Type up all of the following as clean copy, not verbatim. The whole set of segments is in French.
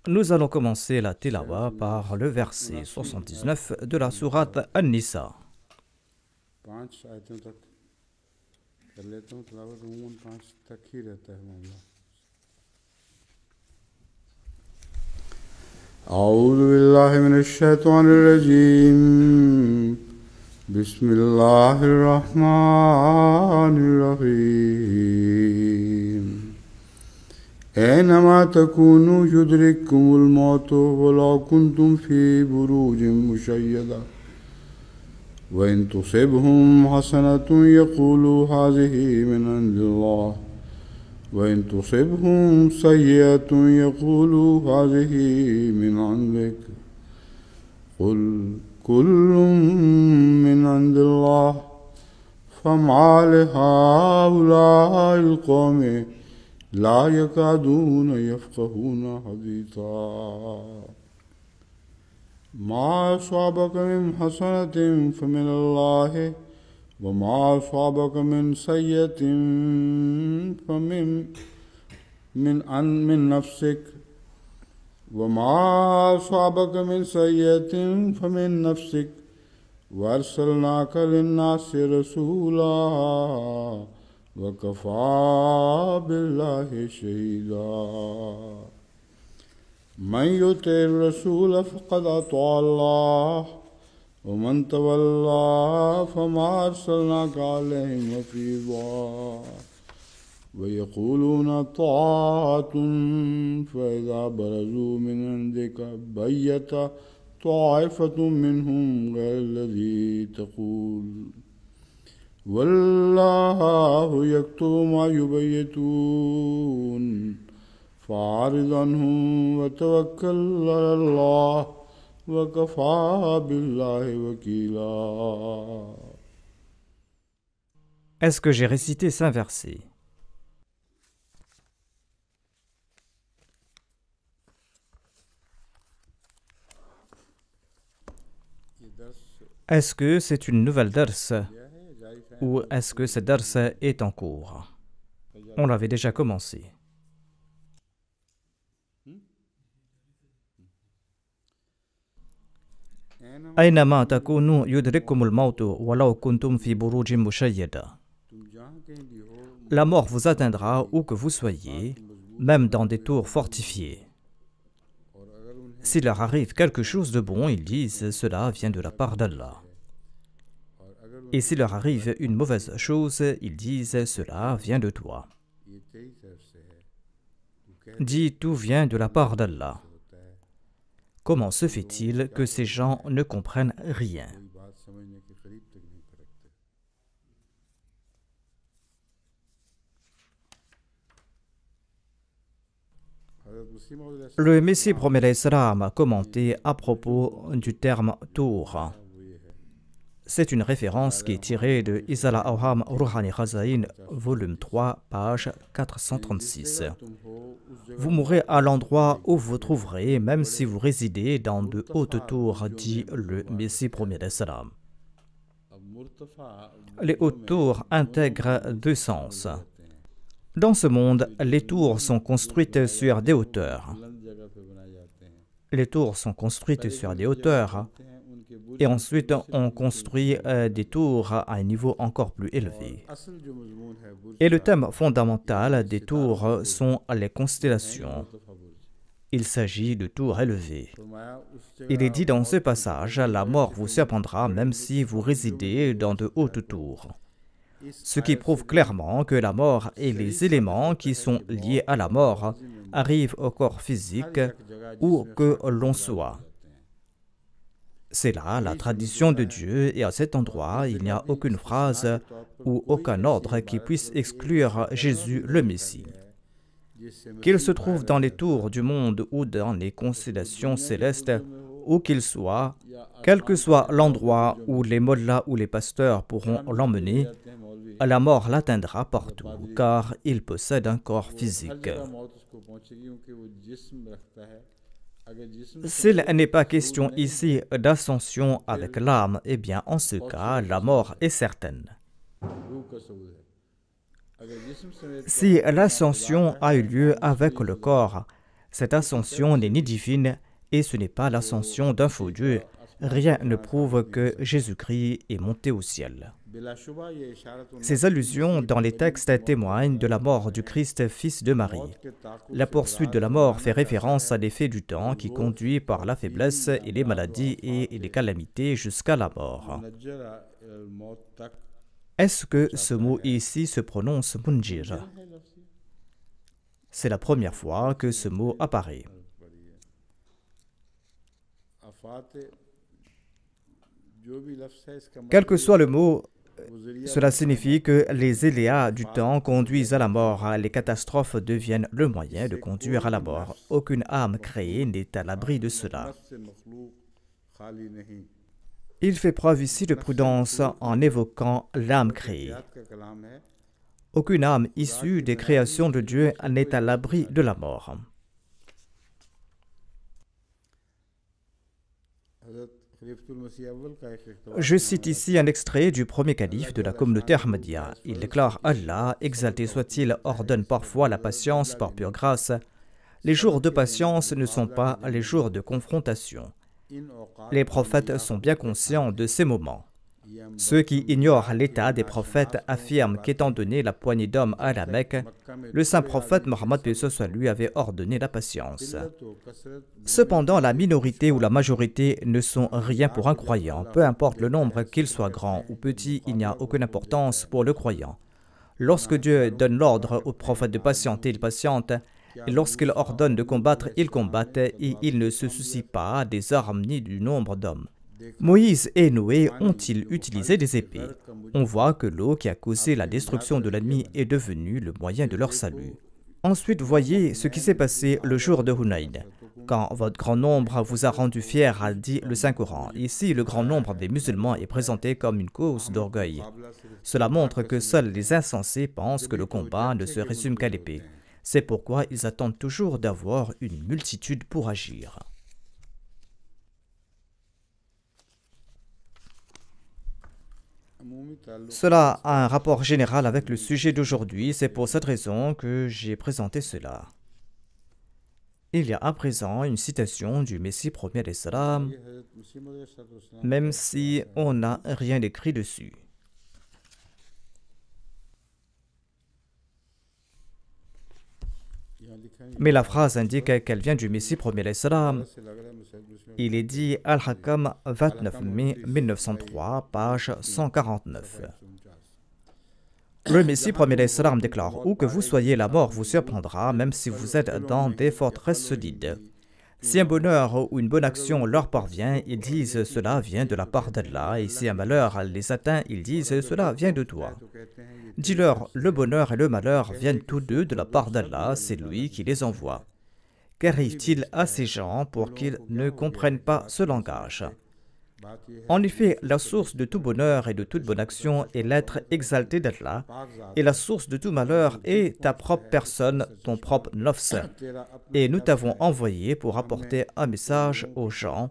Nous allons commencer la tilawa par le verset 79 de la sourate An-Nisa. أعوذ بالله من الشيطان الرجيم بسم الله الرحمن الرحيم أينما تكونوا يدرككم الموت ولو كنتم في بروج مشيدة وإن تصبهم حسنة يقولوا هذه من عند الله وإن تصبهم سيئة يقولوا هذه من عندك قل كل من عند الله فما لهؤلاء القوم لا يكادون يفقهون حديثا ما أصابك من حسنة فمن الله وما أصابك من سيئة من نفسك وما أصابك من سيئة فمن نفسك وأرسلناك للناس رسولا وكفى بالله شهيدا من يطع الرسول فقد أطاع الله ومن تولى فما أرسلناك عليهم حفيظا ويقولون طاعة فإذا برزوا من عندك بيت طائفة منهم غير الذي تقول والله يكتب ما يبيتون فأعرض عنهم وتوكل على الله وكفى بالله وكيلا. Est-ce que j'ai récité 5 versets? Est-ce que c'est une nouvelle dars ou est-ce que cette dars est en cours? On l'avait déjà commencé. أينما تكونوا يدرككم الموت ولو كنتم في بروج مشيدة. La mort vous atteindra où que vous soyez, même dans des tours fortifiées. S'il leur arrive quelque chose de bon, ils disent « cela vient de la part d'Allah ». Et s'il leur arrive une mauvaise chose, ils disent « cela vient de toi ». Dis « tout vient de la part d'Allah ». Comment se fait-il que ces gens ne comprennent rien? Le Messie promet l'Islam a commenté à propos du terme tour. C'est une référence qui est tirée de Izala Awham Rouhani Khazain, volume 3, page 436. Vous mourrez à l'endroit où vous trouverez, même si vous résidez dans de hautes tours, dit le Messie promet l'Islam. Les hautes tours intègrent 2 sens. Dans ce monde, les tours sont construites sur des hauteurs. Les tours sont construites sur des hauteurs et ensuite on construit des tours à un niveau encore plus élevé. Et le thème fondamental des tours sont les constellations. Il s'agit de tours élevées. Il est dit dans ce passage, la mort vous surprendra même si vous résidez dans de hautes tours. Ce qui prouve clairement que la mort et les éléments qui sont liés à la mort arrivent au corps physique où que l'on soit. C'est là la tradition de Dieu et à cet endroit, il n'y a aucune phrase ou aucun ordre qui puisse exclure Jésus le Messie. Qu'il se trouve dans les tours du monde ou dans les constellations célestes, où qu'il soit, quel que soit l'endroit où les mollahs ou les pasteurs pourront l'emmener, la mort l'atteindra partout, car il possède un corps physique. S'il n'est pas question ici d'ascension avec l'âme, eh bien, en ce cas, la mort est certaine. Si l'ascension a eu lieu avec le corps, cette ascension n'est ni divine et ce n'est pas l'ascension d'un faux Dieu. Rien ne prouve que Jésus-Christ est monté au ciel. Ces allusions dans les textes témoignent de la mort du Christ, fils de Marie. La poursuite de la mort fait référence à l'effet du temps qui conduit par la faiblesse et les maladies et les calamités jusqu'à la mort. Est-ce que ce mot ici se prononce munjir? C'est la première fois que ce mot apparaît. Quel que soit le mot, cela signifie que les aléas du temps conduisent à la mort. Les catastrophes deviennent le moyen de conduire à la mort. Aucune âme créée n'est à l'abri de cela. Il fait preuve ici de prudence en évoquant l'âme créée. Aucune âme issue des créations de Dieu n'est à l'abri de la mort. Je cite ici un extrait du premier calife de la communauté Ahmadiyya. Il déclare: Allah, exalté soit-il, ordonne parfois la patience par pure grâce. Les jours de patience ne sont pas les jours de confrontation. Les prophètes sont bien conscients de ces moments. Ceux qui ignorent l'état des prophètes affirment qu'étant donné la poignée d'hommes à la Mecque, le saint prophète Mohammed lui avait ordonné la patience. Cependant, la minorité ou la majorité ne sont rien pour un croyant. Peu importe le nombre, qu'il soit grand ou petit, il n'y a aucune importance pour le croyant. Lorsque Dieu donne l'ordre au prophète de patienter, il patiente. Et lorsqu'il ordonne de combattre, il combat et il ne se soucie pas des armes ni du nombre d'hommes. Moïse et Noé ont-ils utilisé des épées? On voit que l'eau qui a causé la destruction de l'ennemi est devenue le moyen de leur salut. Ensuite, voyez ce qui s'est passé le jour de Hunayn. Quand votre grand nombre vous a rendu fiers, a dit le Saint-Coran. Ici, le grand nombre des musulmans est présenté comme une cause d'orgueil. Cela montre que seuls les insensés pensent que le combat ne se résume qu'à l'épée. C'est pourquoi ils attendent toujours d'avoir une multitude pour agir. Cela a un rapport général avec le sujet d'aujourd'hui, c'est pour cette raison que j'ai présenté cela. Il y a à présent une citation du Messie premier des Salams, même si on n'a rien écrit dessus. Mais la phrase indique qu'elle vient du Messie premier des Salams. Il est dit Al-Hakam 29 mai 1903, page 149. Le Messie premier des Salams déclare: où que vous soyez, la mort vous surprendra, même si vous êtes dans des forteresses solides. Si un bonheur ou une bonne action leur parvient, ils disent cela vient de la part d'Allah, et si un malheur les atteint, ils disent cela vient de toi. Dis-leur, le bonheur et le malheur viennent tous deux de la part d'Allah, c'est lui qui les envoie. Qu'arrive-t-il à ces gens pour qu'ils ne comprennent pas ce langage? En effet, la source de tout bonheur et de toute bonne action est l'être exalté d'Allah, et la source de tout malheur est ta propre personne, ton propre nafs. Et nous t'avons envoyé pour apporter un message aux gens,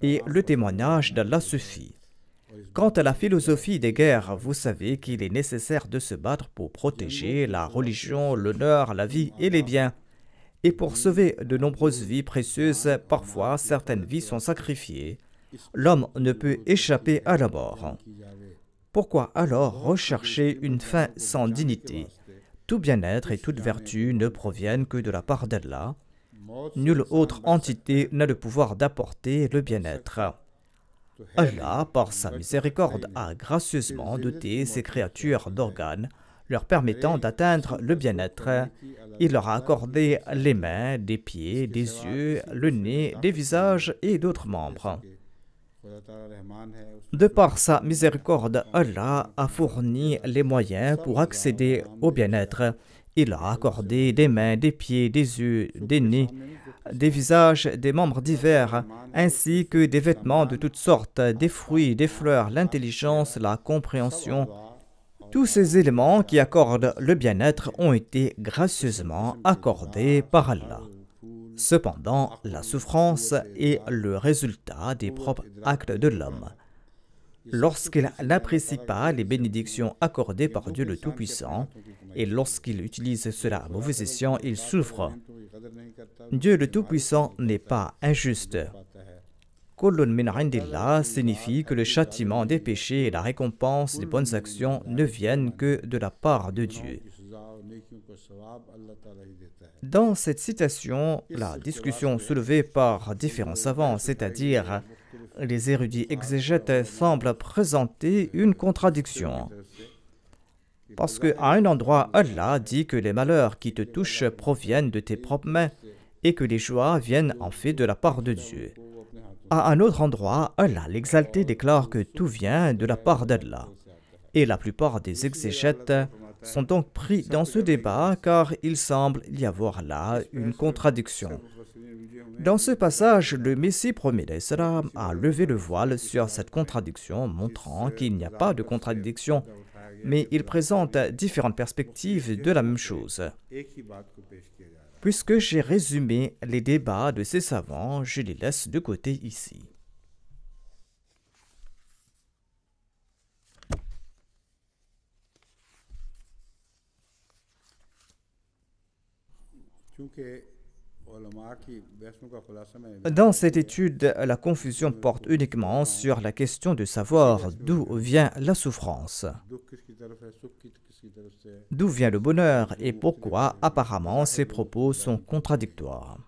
et le témoignage d'Allah suffit. Quant à la philosophie des guerres, vous savez qu'il est nécessaire de se battre pour protéger la religion, l'honneur, la vie et les biens. Et pour sauver de nombreuses vies précieuses, parfois certaines vies sont sacrifiées. L'homme ne peut échapper à la mort. Pourquoi alors rechercher une fin sans dignité? Tout bien-être et toute vertu ne proviennent que de la part d'Allah. Nulle autre entité n'a le pouvoir d'apporter le bien-être. Allah, par sa miséricorde, a gracieusement doté ses créatures d'organes leur permettant d'atteindre le bien-être. Il leur a accordé les mains, des pieds, des yeux, le nez, des visages et d'autres membres. De par sa miséricorde, Allah a fourni les moyens pour accéder au bien-être Il leur a accordé des mains, des pieds, des yeux, des nez, des visages, des membres divers, ainsi que des vêtements de toutes sortes, des fruits, des fleurs, l'intelligence, la compréhension. Tous ces éléments qui accordent le bien-être ont été gracieusement accordés par Allah. Cependant, la souffrance est le résultat des propres actes de l'homme. Lorsqu'il n'apprécie pas les bénédictions accordées par Dieu le Tout-Puissant, et lorsqu'il utilise cela à mauvais escient, il souffre. Dieu le Tout-Puissant n'est pas injuste. Kullun min indillah signifie que le châtiment des péchés et la récompense des bonnes actions ne viennent que de la part de Dieu. Dans cette citation, la discussion soulevée par différents savants, c'est-à-dire les érudits exégètes, semble présenter une contradiction. Parce qu'à un endroit, Allah dit que les malheurs qui te touchent proviennent de tes propres mains et que les joies viennent en fait de la part de Dieu. À un autre endroit, Allah l'exalté déclare que tout vient de la part d'Allah. Et la plupart des exégètes sont donc pris dans ce débat car il semble y avoir là une contradiction. Dans ce passage, le Messie promis d'Islam a levé le voile sur cette contradiction, montrant qu'il n'y a pas de contradiction, mais il présente différentes perspectives de la même chose. Puisque j'ai résumé les débats de ces savants, je les laisse de côté ici. Dans cette étude, la confusion porte uniquement sur la question de savoir d'où vient la souffrance, d'où vient le bonheur et pourquoi apparemment ces propos sont contradictoires.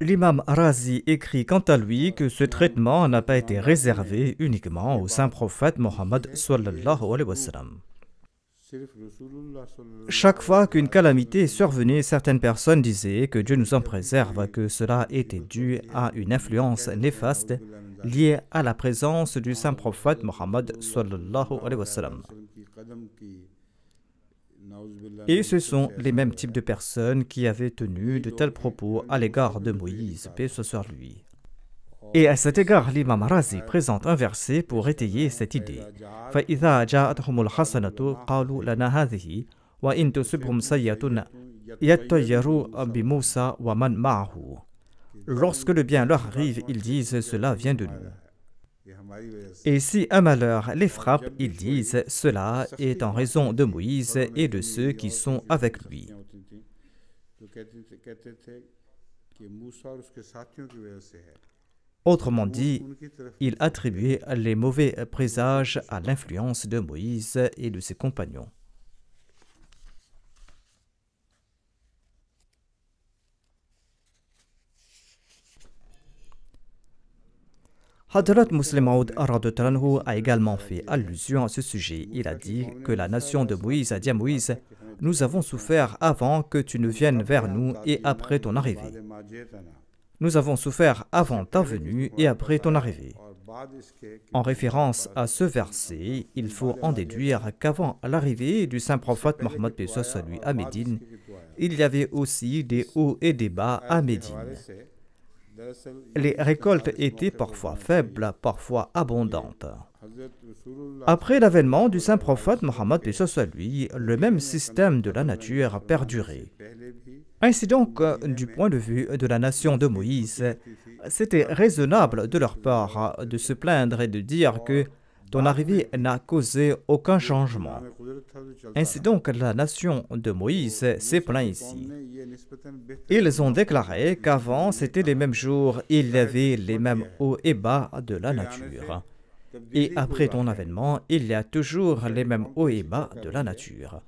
L'imam Razi écrit quant à lui que ce traitement n'a pas été réservé uniquement au saint prophète Mohammed sallallahu alayhi wa sallam. Chaque fois qu'une calamité est survenue, certaines personnes disaient que Dieu nous en préserve, que cela était dû à une influence néfaste liée à la présence du saint prophète Mohammed sallallahu alayhi wa sallam. Et ce sont les mêmes types de personnes qui avaient tenu de tels propos à l'égard de Moïse, paix soit sur lui. Et à cet égard, l'imam Razi présente un verset pour étayer cette idée. فَإِذَا جَاءَتْهُمُ الْحَسَنَةُ قَالُوا لَنَا هَذِهِ وَإِن تُصِبْهُمْ سَيِّئَةٌ يَطَّيَّرُوا بِمُوسَى وَمَنْ مَعَهُ. Lorsque le bien leur arrive, ils disent « Cela vient de nous ». Et si un malheur les frappe, ils disent « Cela est en raison de Moïse et de ceux qui sont avec lui ». Autrement dit, il attribuait les mauvais présages à l'influence de Moïse et de ses compagnons. Hadrat Muslim Maud a également fait allusion à ce sujet. Il a dit que la nation de Moïse a dit à Moïse « Nous avons souffert avant que tu ne viennes vers nous et après ton arrivée. Nous avons souffert avant ta venue et après ton arrivée. » En référence à ce verset, il faut en déduire qu'avant l'arrivée du saint prophète Mohammed à Médine, il y avait aussi des hauts et des bas à Médine. Les récoltes étaient parfois faibles, parfois abondantes. Après l'avènement du saint prophète Mohammed, le même système de la nature perdurait. Ainsi donc, du point de vue de la nation de Moïse, c'était raisonnable de leur part de se plaindre et de dire que ton arrivée n'a causé aucun changement. Ainsi donc, la nation de Moïse s'est plainte ici. Ils ont déclaré qu'avant c'était les mêmes jours, il y avait les mêmes hauts et bas de la nature. Et après ton avènement, il y a toujours les mêmes hauts et bas de la nature.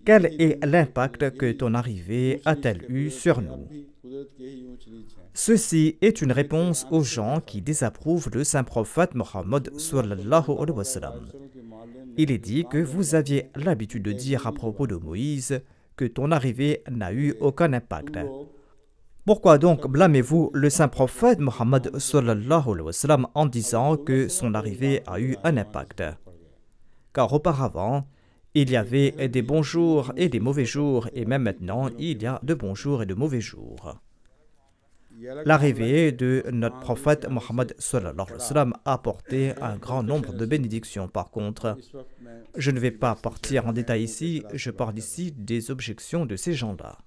Quel est l'impact que ton arrivée a-t-elle eu sur nous? Ceci est une réponse aux gens qui désapprouvent le saint prophète Mohammed sallallahu alayhi wa sallam. il est dit que vous aviez l'habitude de dire à propos de Moïse que ton arrivée n'a eu aucun impact. Pourquoi donc blâmez-vous le saint prophète Mohammed sallallahu alayhi wa sallam en disant que son arrivée a eu un impact? Car auparavant, il y avait des bons jours et des mauvais jours, et même maintenant, il y a de bons jours et de mauvais jours. L'arrivée de notre prophète Mohammed sallallahu alayhi wa sallam a apporté un grand nombre de bénédictions. Par contre, je ne vais pas partir en détail ici, je parle ici des objections de ces gens-là.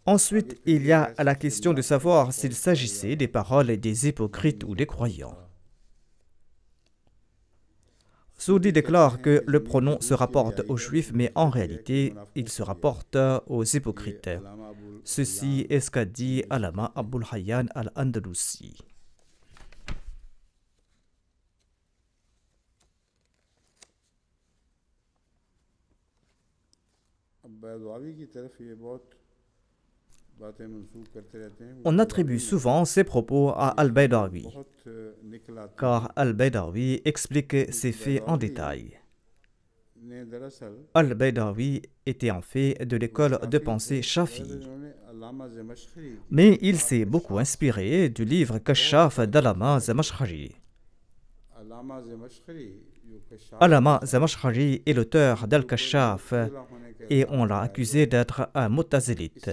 Ensuite, il y a la question de savoir s'il s'agissait des paroles des hypocrites ou des croyants. Soudi déclare que le pronom se rapporte aux juifs, mais en réalité, il se rapporte aux hypocrites. Ceci est ce qu'a dit Allama Abul Hayyan al-Andalusi. On attribue souvent ces propos à Al-Baydawi, car Al-Baydawi explique ces faits en détail. Al-Baydawi était en fait de l'école de pensée Shafi'i, mais il s'est beaucoup inspiré du livre Kashaf d'Allama Zamakhshari. Allama Zamakhshari est l'auteur d'Al-Kashaf et on l'a accusé d'être un mutazilite.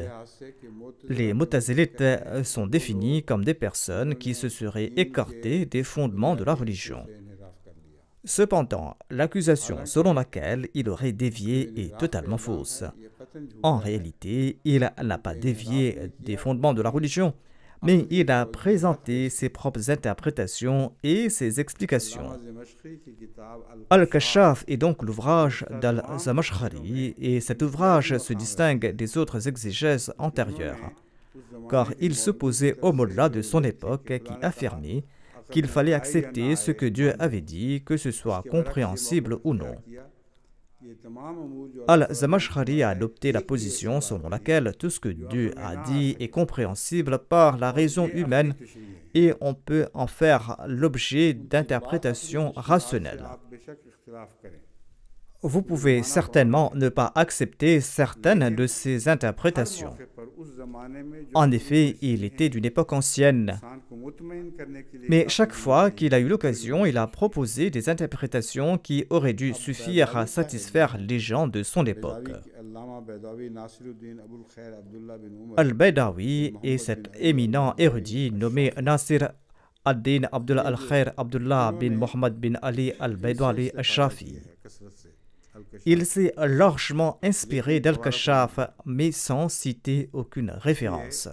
Les mutazilites sont définis comme des personnes qui se seraient écartées des fondements de la religion. Cependant, l'accusation selon laquelle il aurait dévié est totalement fausse. En réalité, il n'a pas dévié des fondements de la religion, mais il a présenté ses propres interprétations et ses explications. Al-Kashaf est donc l'ouvrage d'Al-Zamakhshari et cet ouvrage se distingue des autres exégèses antérieures, car il s'opposait aux mollahs de son époque qui affirmaient qu'il fallait accepter ce que Dieu avait dit, que ce soit compréhensible ou non. Al-Zamakhshari a adopté la position selon laquelle tout ce que Dieu a dit est compréhensible par la raison humaine et on peut en faire l'objet d'interprétations rationnelles. Vous pouvez certainement ne pas accepter certaines de ces interprétations. En effet, il était d'une époque ancienne. Mais chaque fois qu'il a eu l'occasion, il a proposé des interprétations qui auraient dû suffire à satisfaire les gens de son époque. Al-Baydawi est cet éminent érudit nommé Nasir ad-Din Abdullah al-Khair Abdullah bin Muhammad bin Ali al-Baydawi al-Shafi. Il s'est largement inspiré d'Al-Kashaf, mais sans citer aucune référence.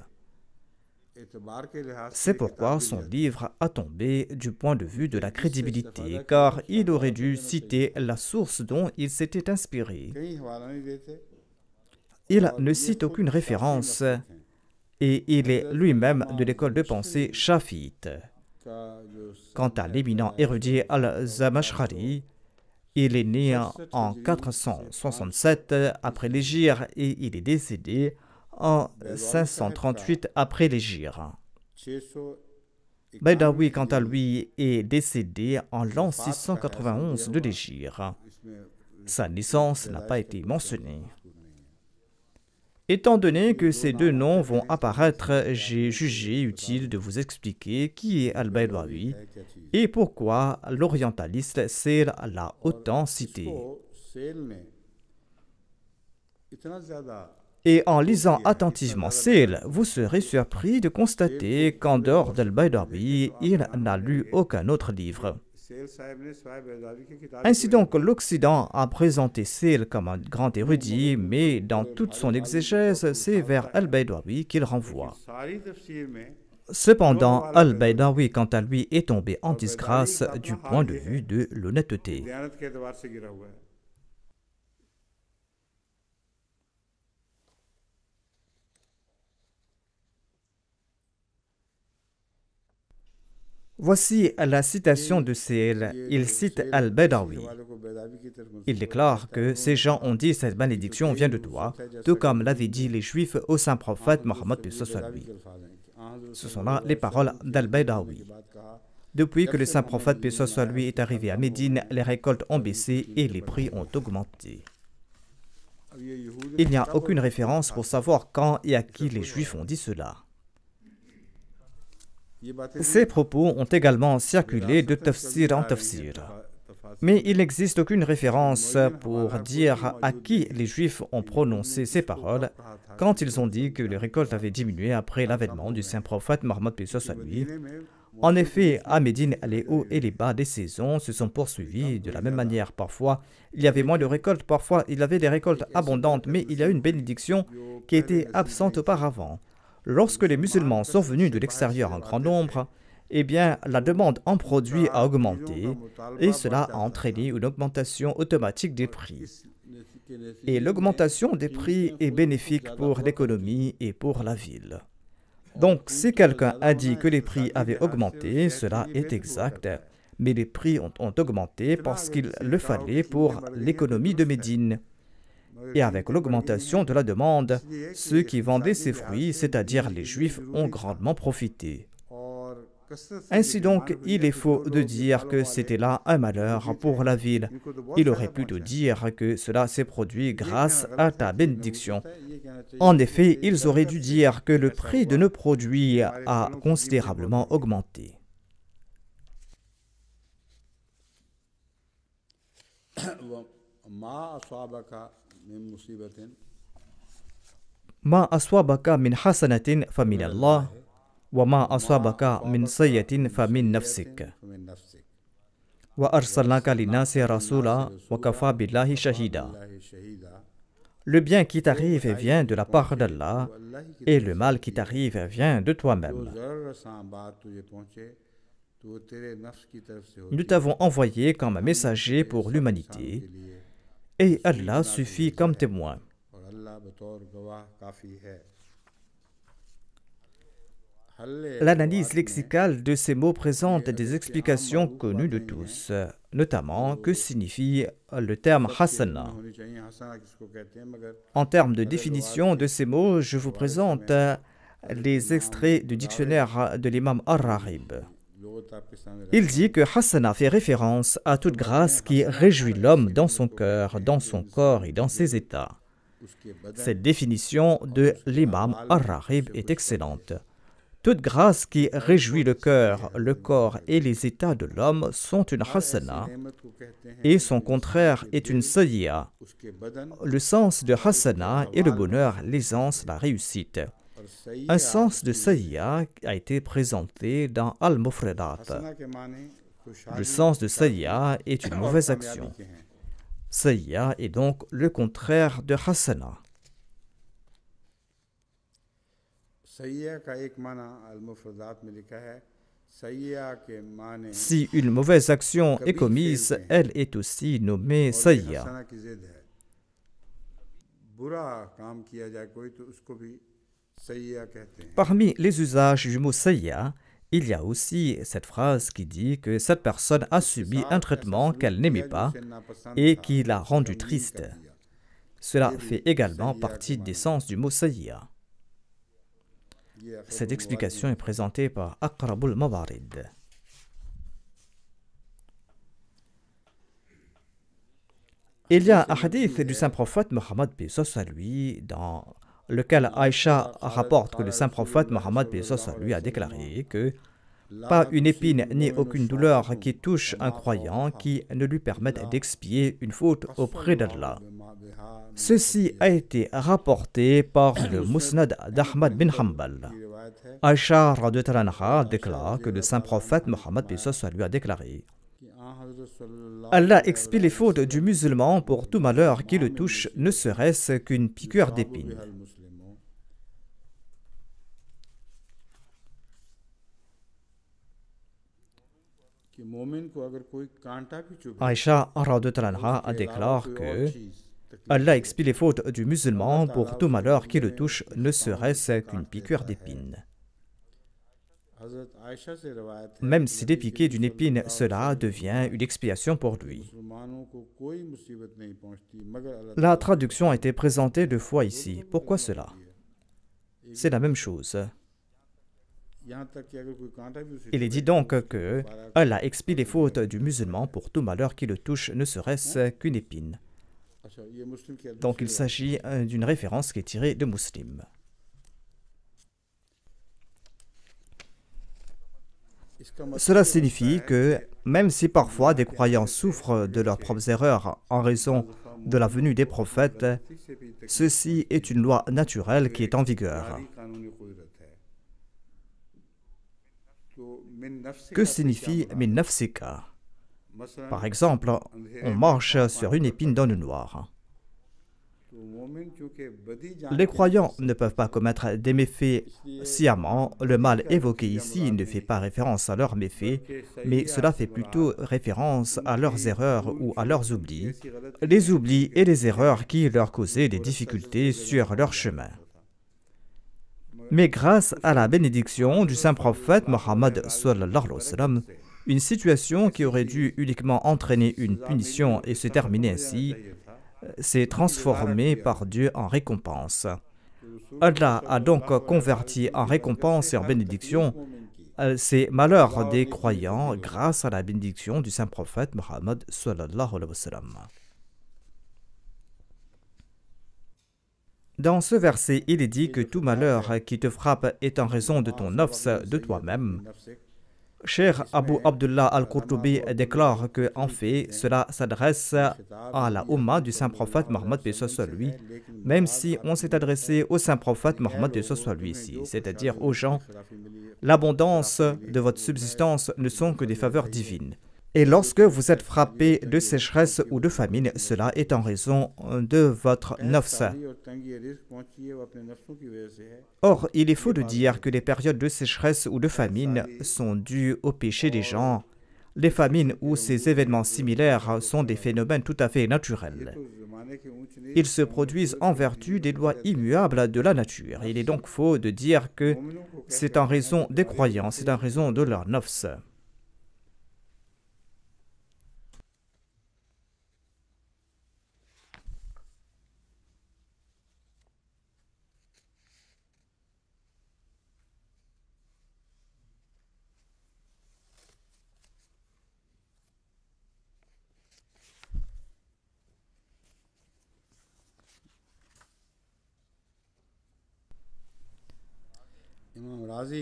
C'est pourquoi son livre a tombé du point de vue de la crédibilité, car il aurait dû citer la source dont il s'était inspiré. Il ne cite aucune référence et il est lui-même de l'école de pensée shafiite. Quant à l'éminent érudit Al-Zamakhshari, il est né en 467 après l'Hégire et il est décédé en 538 après l'Hégire. Baydawi, quant à lui, est décédé en l'an 691 de l'Hégire. Sa naissance n'a pas été mentionnée. Étant donné que ces deux noms vont apparaître, j'ai jugé utile de vous expliquer qui est Al-Baydawi et pourquoi l'orientaliste Seyl l'a autant cité. Et en lisant attentivement Seyl, vous serez surpris de constater qu'en dehors d'Al-Baydawi, il n'a lu aucun autre livre. Ainsi donc, l'Occident a présenté Seyl comme un grand érudit, mais dans toute son exégèse, c'est vers Al-Baydawi qu'il renvoie. Cependant, Al-Baydawi, quant à lui, est tombé en disgrâce du point de vue de l'honnêteté. Voici la citation de Seyl. Il cite Al-Baydawi. Il déclare que ces gens ont dit cette malédiction vient de toi, tout comme l'avaient dit les Juifs au saint prophète Mohammed. Ce sont là les paroles d'Al-Baydawi. Depuis que le saint prophète, paix soit lui, est arrivé à Médine, les récoltes ont baissé et les prix ont augmenté. Il n'y a aucune référence pour savoir quand et à qui les Juifs ont dit cela. Ces propos ont également circulé de tafsir en tafsir. Mais il n'existe aucune référence pour dire à qui les Juifs ont prononcé ces paroles quand ils ont dit que les récoltes avaient diminué après l'avènement du saint prophète Mohammed paix soit lui. En effet, à Médine, les hauts et les bas des saisons se sont poursuivis de la même manière. Parfois, il y avait moins de récoltes, parfois il y avait des récoltes abondantes, mais il y a une bénédiction qui était absente auparavant. Lorsque les musulmans sont venus de l'extérieur en grand nombre, eh bien, la demande en produits a augmenté et cela a entraîné une augmentation automatique des prix. Et l'augmentation des prix est bénéfique pour l'économie et pour la ville. Donc, si quelqu'un a dit que les prix avaient augmenté, cela est exact, mais les prix ont augmenté parce qu'il le fallait pour l'économie de Médine. Et avec l'augmentation de la demande, ceux qui vendaient ces fruits, c'est-à-dire les Juifs, ont grandement profité. Ainsi donc, il est faux de dire que c'était là un malheur pour la ville. Il aurait plutôt dire que cela s'est produit grâce à ta bénédiction. En effet, ils auraient dû dire que le prix de nos produits a considérablement augmenté. Ma aswabaka min hasanatin fa min Allah. وما أصابك من سيئة فمن نفسك وأرسلناك للناس رسولا وكفى بالله شهيدا. Le bien qui t'arrive vient de la part d'Allah et le mal qui t'arrive vient de toi-même. Nous t'avons envoyé comme un messager pour l'humanité et Allah suffit comme témoin. L'analyse lexicale de ces mots présente des explications connues de tous, notamment que signifie le terme hasana. En termes de définition de ces mots, je vous présente les extraits du dictionnaire de l'imam Ar-Rahib. Il dit que hasana fait référence à toute grâce qui réjouit l'homme dans son cœur, dans son corps et dans ses états. Cette définition de l'imam Ar-Rahib est excellente. Toute grâce qui réjouit le cœur, le corps et les états de l'homme sont une hasana et son contraire est une sayyi'a. Le sens de hasana est le bonheur, l'aisance, la réussite. Un sens de sayyi'a a été présenté dans Al-Mufradat. Le sens de sayyi'a est une mauvaise action. Sayyi'a est donc le contraire de hasana. Si une mauvaise action est commise, elle est aussi nommée sayyi'a. Parmi les usages du mot sayyi'a, il y a aussi cette phrase qui dit que cette personne a subi un traitement qu'elle n'aimait pas et qui l'a rendue triste. Cela fait également partie des sens du mot sayyi'a. Cette explication est présentée par Aqrabul Mawarid. Il y a un hadith du saint prophète Mohammed paix soit lui dans lequel Aïcha rapporte que le saint prophète Mohammed paix soit lui a déclaré que pas une épine ni aucune douleur qui touche un croyant qui ne lui permette d'expier une faute auprès d'Allah. Ceci a été rapporté par le Musnad d'Ahmad bin Hanbal. Aïcha déclare que le saint prophète Mohammed paix soit lui a déclaré: Allah expie les fautes du musulman pour tout malheur qui le touche, ne serait-ce qu'une piqûre d'épine. Aïcha déclare que Allah expie les fautes du musulman pour tout malheur qui le touche, ne serait-ce qu'une piqûre d'épine. Même s'il est piqué d'une épine, cela devient une expiation pour lui. La traduction a été présentée deux fois ici. Pourquoi cela? C'est la même chose. Il est dit donc que Allah expie les fautes du musulman pour tout malheur qui le touche, ne serait-ce qu'une épine. Donc il s'agit d'une référence qui est tirée de Muslim. Cela signifie que même si parfois des croyants souffrent de leurs propres erreurs en raison de la venue des prophètes, ceci est une loi naturelle qui est en vigueur. Que signifie min nafsika? Par exemple, on marche sur une épine dans le noir. Les croyants ne peuvent pas commettre des méfaits sciemment. Le mal évoqué ici ne fait pas référence à leurs méfaits, mais cela fait plutôt référence à leurs erreurs ou à leurs oublis, les oublis et les erreurs qui leur causaient des difficultés sur leur chemin. Mais grâce à la bénédiction du saint prophète Mohammed sallallahu alayhi wa sallam, une situation qui aurait dû uniquement entraîner une punition et se terminer ainsi, s'est transformée par Dieu en récompense. Allah a donc converti en récompense et en bénédiction ces malheurs des croyants grâce à la bénédiction du saint prophète Mohammed sallallahu alayhi wa sallam. Dans ce verset, il est dit que tout malheur qui te frappe est en raison de ton nafs, de toi-même. Cheikh Abu Abdullah al-Qurtubi déclare que, en fait, cela s'adresse à la Ummah du saint prophète Mohammed lui, même si on s'est adressé au saint prophète Mohammed lui ici, c'est-à-dire aux gens. L'abondance de votre subsistance ne sont que des faveurs divines. Et lorsque vous êtes frappé de sécheresse ou de famine, cela est en raison de votre nafs. Or, il est faux de dire que les périodes de sécheresse ou de famine sont dues au péché des gens. Les famines ou ces événements similaires sont des phénomènes tout à fait naturels. Ils se produisent en vertu des lois immuables de la nature. Il est donc faux de dire que c'est en raison des croyants, c'est en raison de leur nafs.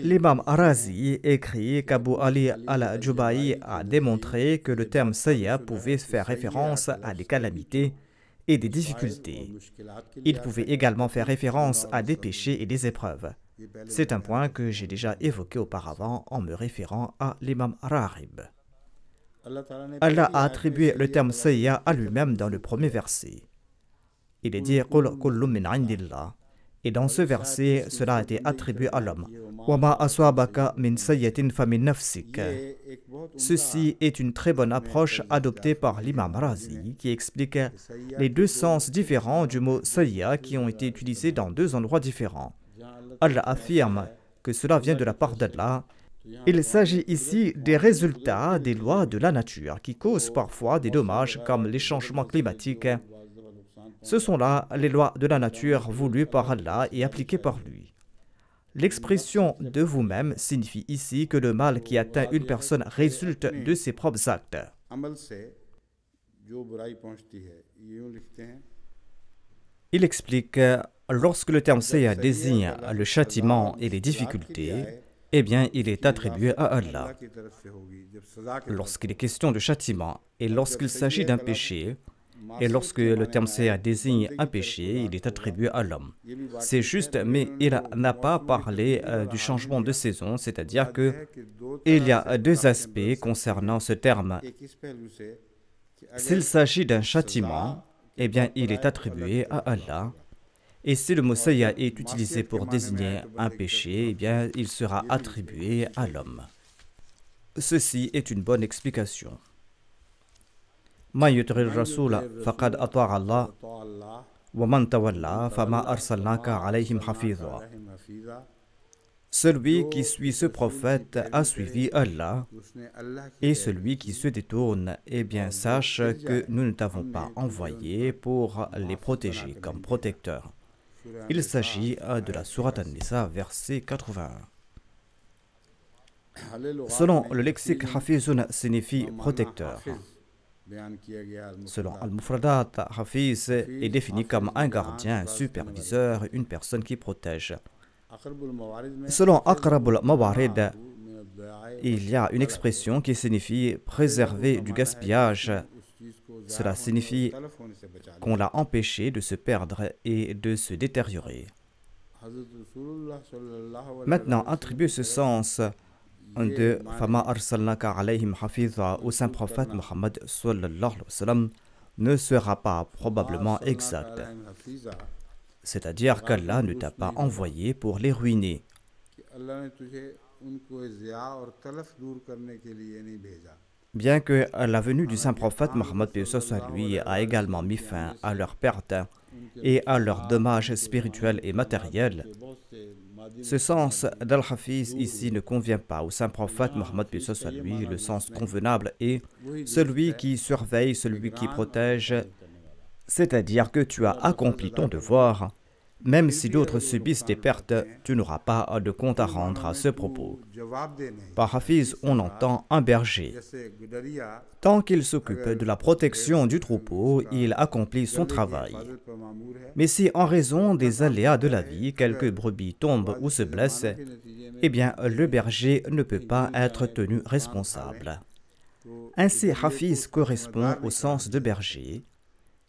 L'imam Arazi écrit qu'Abu Ali al-Jubaï a démontré que le terme sayya pouvait faire référence à des calamités et des difficultés. Il pouvait également faire référence à des péchés et des épreuves. C'est un point que j'ai déjà évoqué auparavant en me référant à l'imam Rahib. Allah a attribué le terme sayya à lui-même dans le premier verset. Il est dit Qul kullu min indillah. Et dans ce verset, cela a été attribué à l'homme. Ceci est une très bonne approche adoptée par l'imam Razi qui explique les deux sens différents du mot sayya qui ont été utilisés dans deux endroits différents. Allah affirme que cela vient de la part d'Allah. Il s'agit ici des résultats des lois de la nature qui causent parfois des dommages comme les changements climatiques. Ce sont là les lois de la nature voulues par Allah et appliquées par lui. L'expression de vous-même signifie ici que le mal qui atteint une personne résulte de ses propres actes. Il explique lorsque le terme sayya désigne le châtiment et les difficultés, eh bien il est attribué à Allah. Lorsqu'il est question de châtiment et lorsqu'il s'agit d'un péché, et lorsque le terme sayya désigne un péché, il est attribué à l'homme. C'est juste, mais il n'a pas parlé du changement de saison, c'est-à-dire qu'il y a deux aspects concernant ce terme. S'il s'agit d'un châtiment, eh bien il est attribué à Allah. Et si le mot sayya est utilisé pour désigner un péché, eh bien il sera attribué à l'homme. Ceci est une bonne explication. Man yutir rasula faqad ata'a Allah wa man tawalla fama arsalnaka alayhim hafiza. Celui qui suit ce prophète a suivi Allah, et celui qui se détourne, eh bien sache que nous ne t'avons pas envoyé pour les protéger comme protecteurs. Il s'agit de la sourate An-Nisa, verset 81. Selon le lexique, Hafizun signifie protecteur. Selon Al-Mufradat, Hafiz est défini comme un gardien, un superviseur, une personne qui protège. Selon Aqrabul Mawarid, il y a une expression qui signifie préserver du gaspillage. Cela signifie qu'on l'a empêché de se perdre et de se détériorer. Maintenant, attribuer ce sens de Fama arsalnaka alayhim hafiza au saint prophète Muhammad sallallahu alayhi wa sallam ne sera pas probablement exact. C'est-à-dire qu'Allah ne t'a pas envoyé pour les ruiner. Bien que la venue du saint prophète Muhammad lui a également mis fin à leur perte et à leurs dommages spirituels et matériels, ce sens d'Al-Hafiz ici ne convient pas au saint prophète Muhammad lui. Le sens convenable est celui qui surveille, celui qui protège, c'est-à-dire que tu as accompli ton devoir. Même si d'autres subissent des pertes, tu n'auras pas de compte à rendre à ce propos. Par Hafiz, on entend un berger. Tant qu'il s'occupe de la protection du troupeau, il accomplit son travail. Mais si en raison des aléas de la vie, quelques brebis tombent ou se blessent, eh bien le berger ne peut pas être tenu responsable. Ainsi, Hafiz correspond au sens de berger,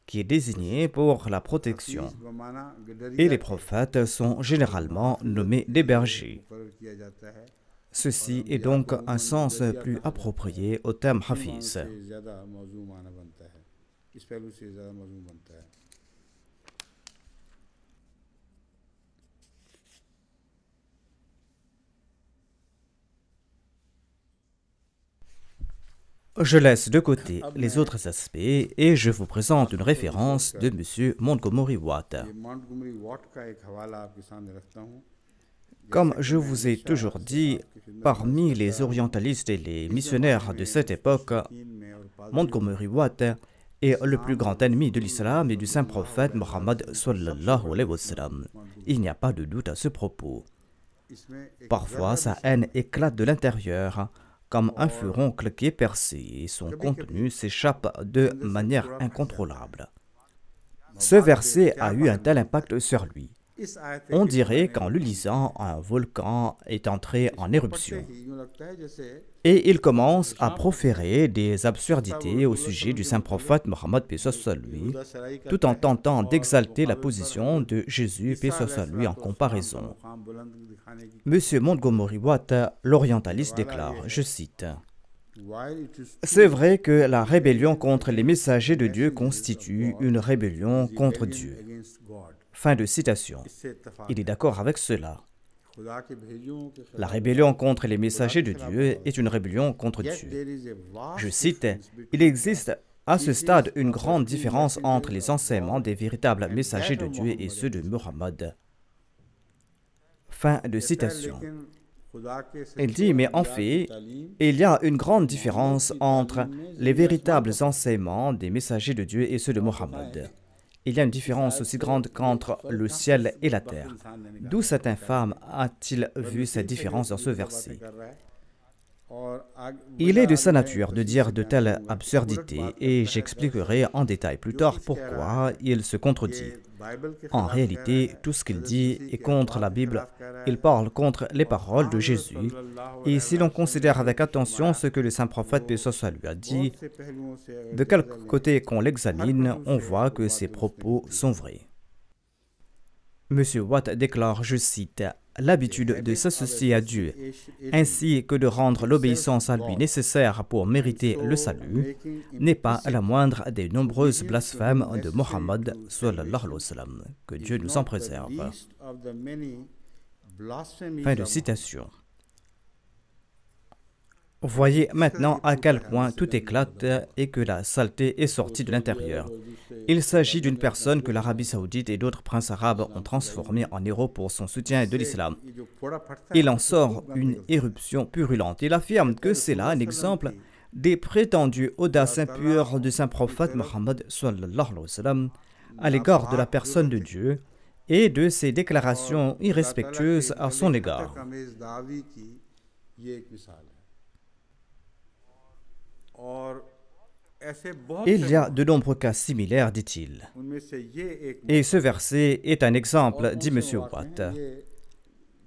qui est désigné pour la protection. Et les prophètes sont généralement nommés des bergers. Ceci est donc un sens plus approprié au terme Hafiz. Je laisse de côté les autres aspects et je vous présente une référence de M. Montgomery Watt. Comme je vous ai toujours dit, parmi les orientalistes et les missionnaires de cette époque, Montgomery Watt est le plus grand ennemi de l'islam et du saint prophète Muhammad sallallahu alayhi wa sallam. Il n'y a pas de doute à ce propos. Parfois, sa haine éclate de l'intérieur, comme un furoncle qui est percé, et son contenu s'échappe de manière incontrôlable. Ce verset a eu un tel impact sur lui. On dirait qu'en le lisant, un volcan est entré en éruption. Et il commence à proférer des absurdités au sujet du saint prophète Mohammed lui, tout en tentant d'exalter la position de Jésus lui en comparaison. Monsieur Montgomery Watt, l'orientaliste, déclare, je cite, « C'est vrai que la rébellion contre les messagers de Dieu constitue une rébellion contre Dieu. » Fin de citation. Il est d'accord avec cela. La rébellion contre les messagers de Dieu est une rébellion contre Dieu. Je cite, « Il existe à ce stade une grande différence entre les enseignements des véritables messagers de Dieu et ceux de Muhammad. » Fin de citation. Il dit, mais en fait, il y a une grande différence entre les véritables enseignements des messagers de Dieu et ceux de Muhammad. Il y a une différence aussi grande qu'entre le ciel et la terre. D'où cet infâme a-t-il vu cette différence dans ce verset? Il est de sa nature de dire de telles absurdités et j'expliquerai en détail plus tard pourquoi il se contredit. En réalité, tout ce qu'il dit est contre la Bible. Il parle contre les paroles de Jésus. Et si l'on considère avec attention ce que le saint prophète paix soit lui a dit, de quel côté qu'on l'examine, on voit que ses propos sont vrais. M. Watt déclare, je cite, « L'habitude de s'associer à Dieu, ainsi que de rendre l'obéissance à lui nécessaire pour mériter le salut, n'est pas la moindre des nombreuses blasphèmes de Mohammed sallallahu alayhi wa sallam. Que Dieu nous en préserve. » Fin de citation. Voyez maintenant à quel point tout éclate et que la saleté est sortie de l'intérieur. Il s'agit d'une personne que l'Arabie saoudite et d'autres princes arabes ont transformé en héros pour son soutien de l'islam. Il en sort une éruption purulente. Il affirme que c'est là un exemple des prétendues audaces impures du saint prophète Mohammed sallallahu alayhi wa sallam à l'égard de la personne de Dieu et de ses déclarations irrespectueuses à son égard. ये एक मिसाल है और ऐसे बहुत Il y से a de nombreux cas similaires, dit-il. उनमें से ये एक Et ce verset est un exemple, और dit कौन M. से मौके Watt. हैं ये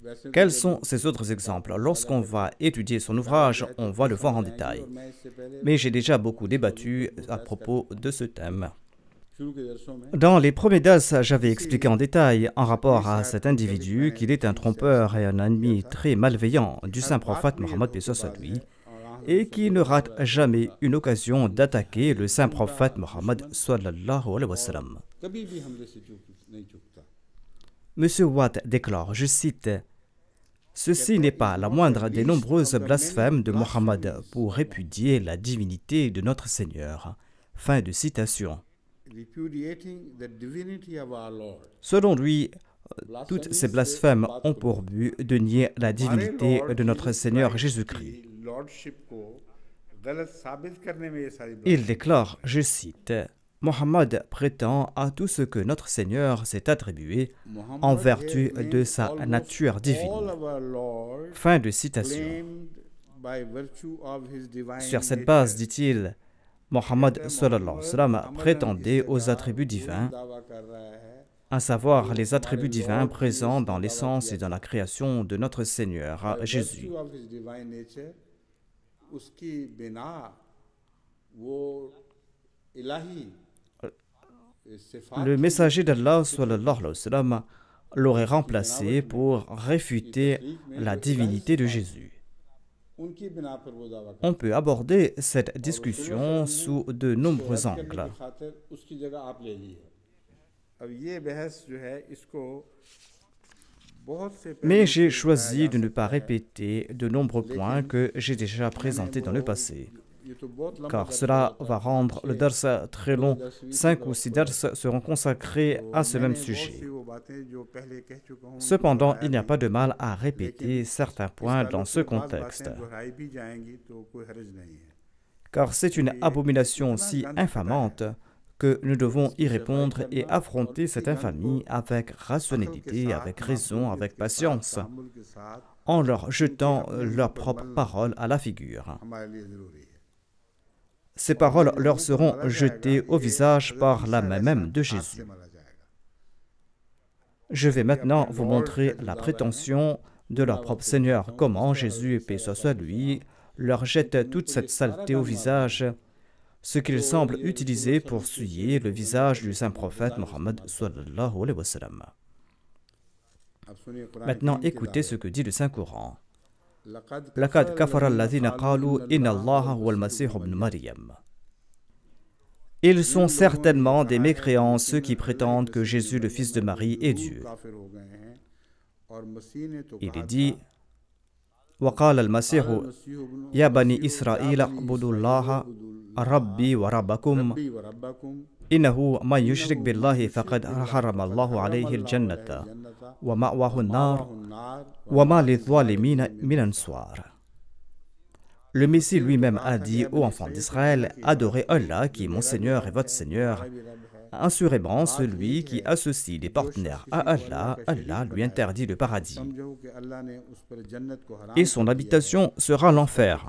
वैसे तो Quels जब sont ces autres exemples? Lorsqu'on va étudier son ouvrage, on va le voir en détail. और मैं इससे पहले Mais j'ai déjà beaucoup débattu à propos de ce thème. शुरू के दरसों में Dans les premiers DAS, j'avais expliqué en détail en rapport à cet individu qu'il est un trompeur et un ennemi très malveillant du saint prophète Mohammed paix soit sur lui, et qui ne rate jamais une occasion d'attaquer le saint prophète Mohammed sallallahu alayhi wa sallam. कभी भी हमले से नहीं चूकता Monsieur Watt déclare, je cite, ceci n'est pas la moindre des nombreuses blasphèmes de Mohammed pour répudier la divinité de notre Seigneur. Fin de citation. repudiating the divinity of our Lord. Selon lui, toutes ces blasphèmes ont pour but de nier la divinité de notre Seigneur Jésus-Christ. Il déclare, je cite, Mohammed prétend à tout ce que notre Seigneur s'est attribué en vertu de sa nature divine. Fin de citation. Sur cette base, dit-il, Mohammed sallallahu alayhi wa sallam prétendait aux attributs divins, à savoir les attributs divins présents dans l'essence et dans la création de notre Seigneur Jésus. Le messager d'Allah sallallahu alayhi wa sallam l'aurait remplacé pour réfuter la divinité de Jésus. On peut aborder cette discussion sous de nombreux angles. Mais j'ai choisi de ne pas répéter de nombreux points que j'ai déjà présentés dans le passé, car cela va rendre le dars très long. 5 ou 6 dars seront consacrés à ce même sujet. Cependant, il n'y a pas de mal à répéter certains points dans ce contexte, car c'est une abomination si infamante que nous devons y répondre et affronter cette infamie avec rationalité, avec raison, avec patience, en leur jetant leurs propres paroles à la figure. Ces paroles leur seront jetées au visage par la main même de Jésus. Je vais maintenant vous montrer la prétention de leur propre Seigneur, comment Jésus, paix soit sur lui, leur jette toute cette saleté au visage, ce qu'il semble utiliser pour souiller le visage du saint prophète Mohammed sallallahu alayhi wa sallam. Maintenant, écoutez ce que dit le Saint-Coran. لقد كفر الذين قالوا إن الله هو المسيح ابن مريم. Ils sont certainement des mécréants ceux qui prétendent que Jésus, le fils de Marie, est Dieu. Il est dit وقال المسيح يا بني إسرائيل اعبدوا الله ربي وربكم إنه من يشرك بالله فقد حرم الله عليه الجنة ومأواه النار وما للظالمين من أنصار. Le Messie lui-même a dit aux enfants d'Israël, adorez Allah qui est mon Seigneur et votre Seigneur. Assurément, celui qui associe des partenaires à Allah, Allah lui interdit le paradis. Et son habitation sera l'enfer.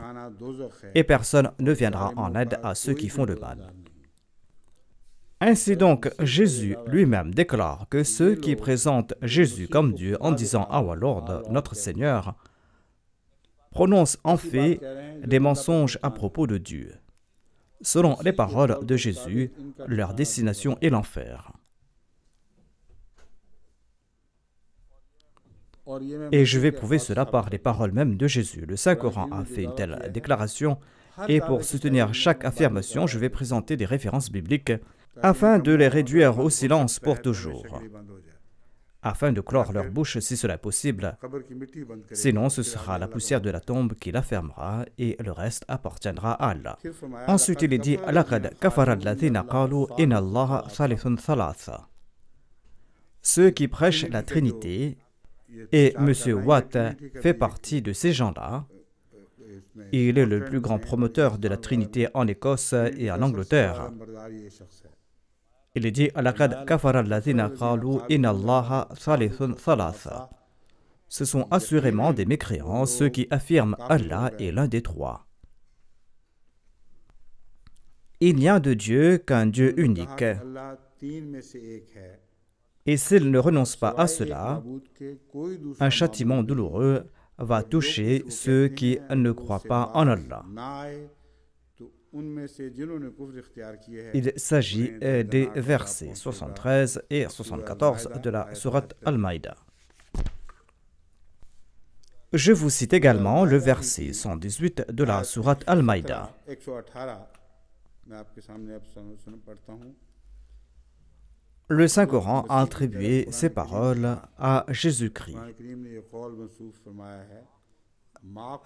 Et personne ne viendra en aide à ceux qui font le mal. Ainsi donc, Jésus lui-même déclare que ceux qui présentent Jésus comme Dieu en disant « Our Lord, notre Seigneur », prononcent en fait des mensonges à propos de Dieu. Selon les paroles de Jésus, leur destination est l'enfer. Et je vais prouver cela par les paroles mêmes de Jésus. Le Saint-Coran a fait une telle déclaration, et pour soutenir chaque affirmation, je vais présenter des références bibliques afin de les réduire au silence pour toujours, afin de clore leur bouche si cela est possible. Sinon, ce sera la poussière de la tombe qui la fermera et le reste appartiendra à Allah. Ensuite, il est dit لَقَدْ كَفَرَ الَّذِينَ قَالُوا إِنَّ اللَّهَ ثَالِثٌ ثَلَاثَةٌ. Ceux qui prêchent la Trinité, et M. Watt fait partie de ces gens-là. Il est le plus grand promoteur de la Trinité en Écosse et en Angleterre. Il est dit لَقَدْ كَفَرَ الَّذِينَ قَالُوا إِنَّ اللَّهَ ثَالِثٌ ثَلَاثَةٌ. Ce sont assurément des mécréants ceux qui affirment Allah est l'un des trois. Il n'y a de Dieu qu'un Dieu unique. Et s'ils ne renoncent pas à cela, un châtiment douloureux va toucher ceux qui ne croient pas en Allah. Il s'agit des versets 73 et 74 de la sourate Al-Maïda. Je vous cite également le verset 118 de la sourate Al-Maïda. Le Saint-Coran a attribué ces paroles à Jésus-Christ.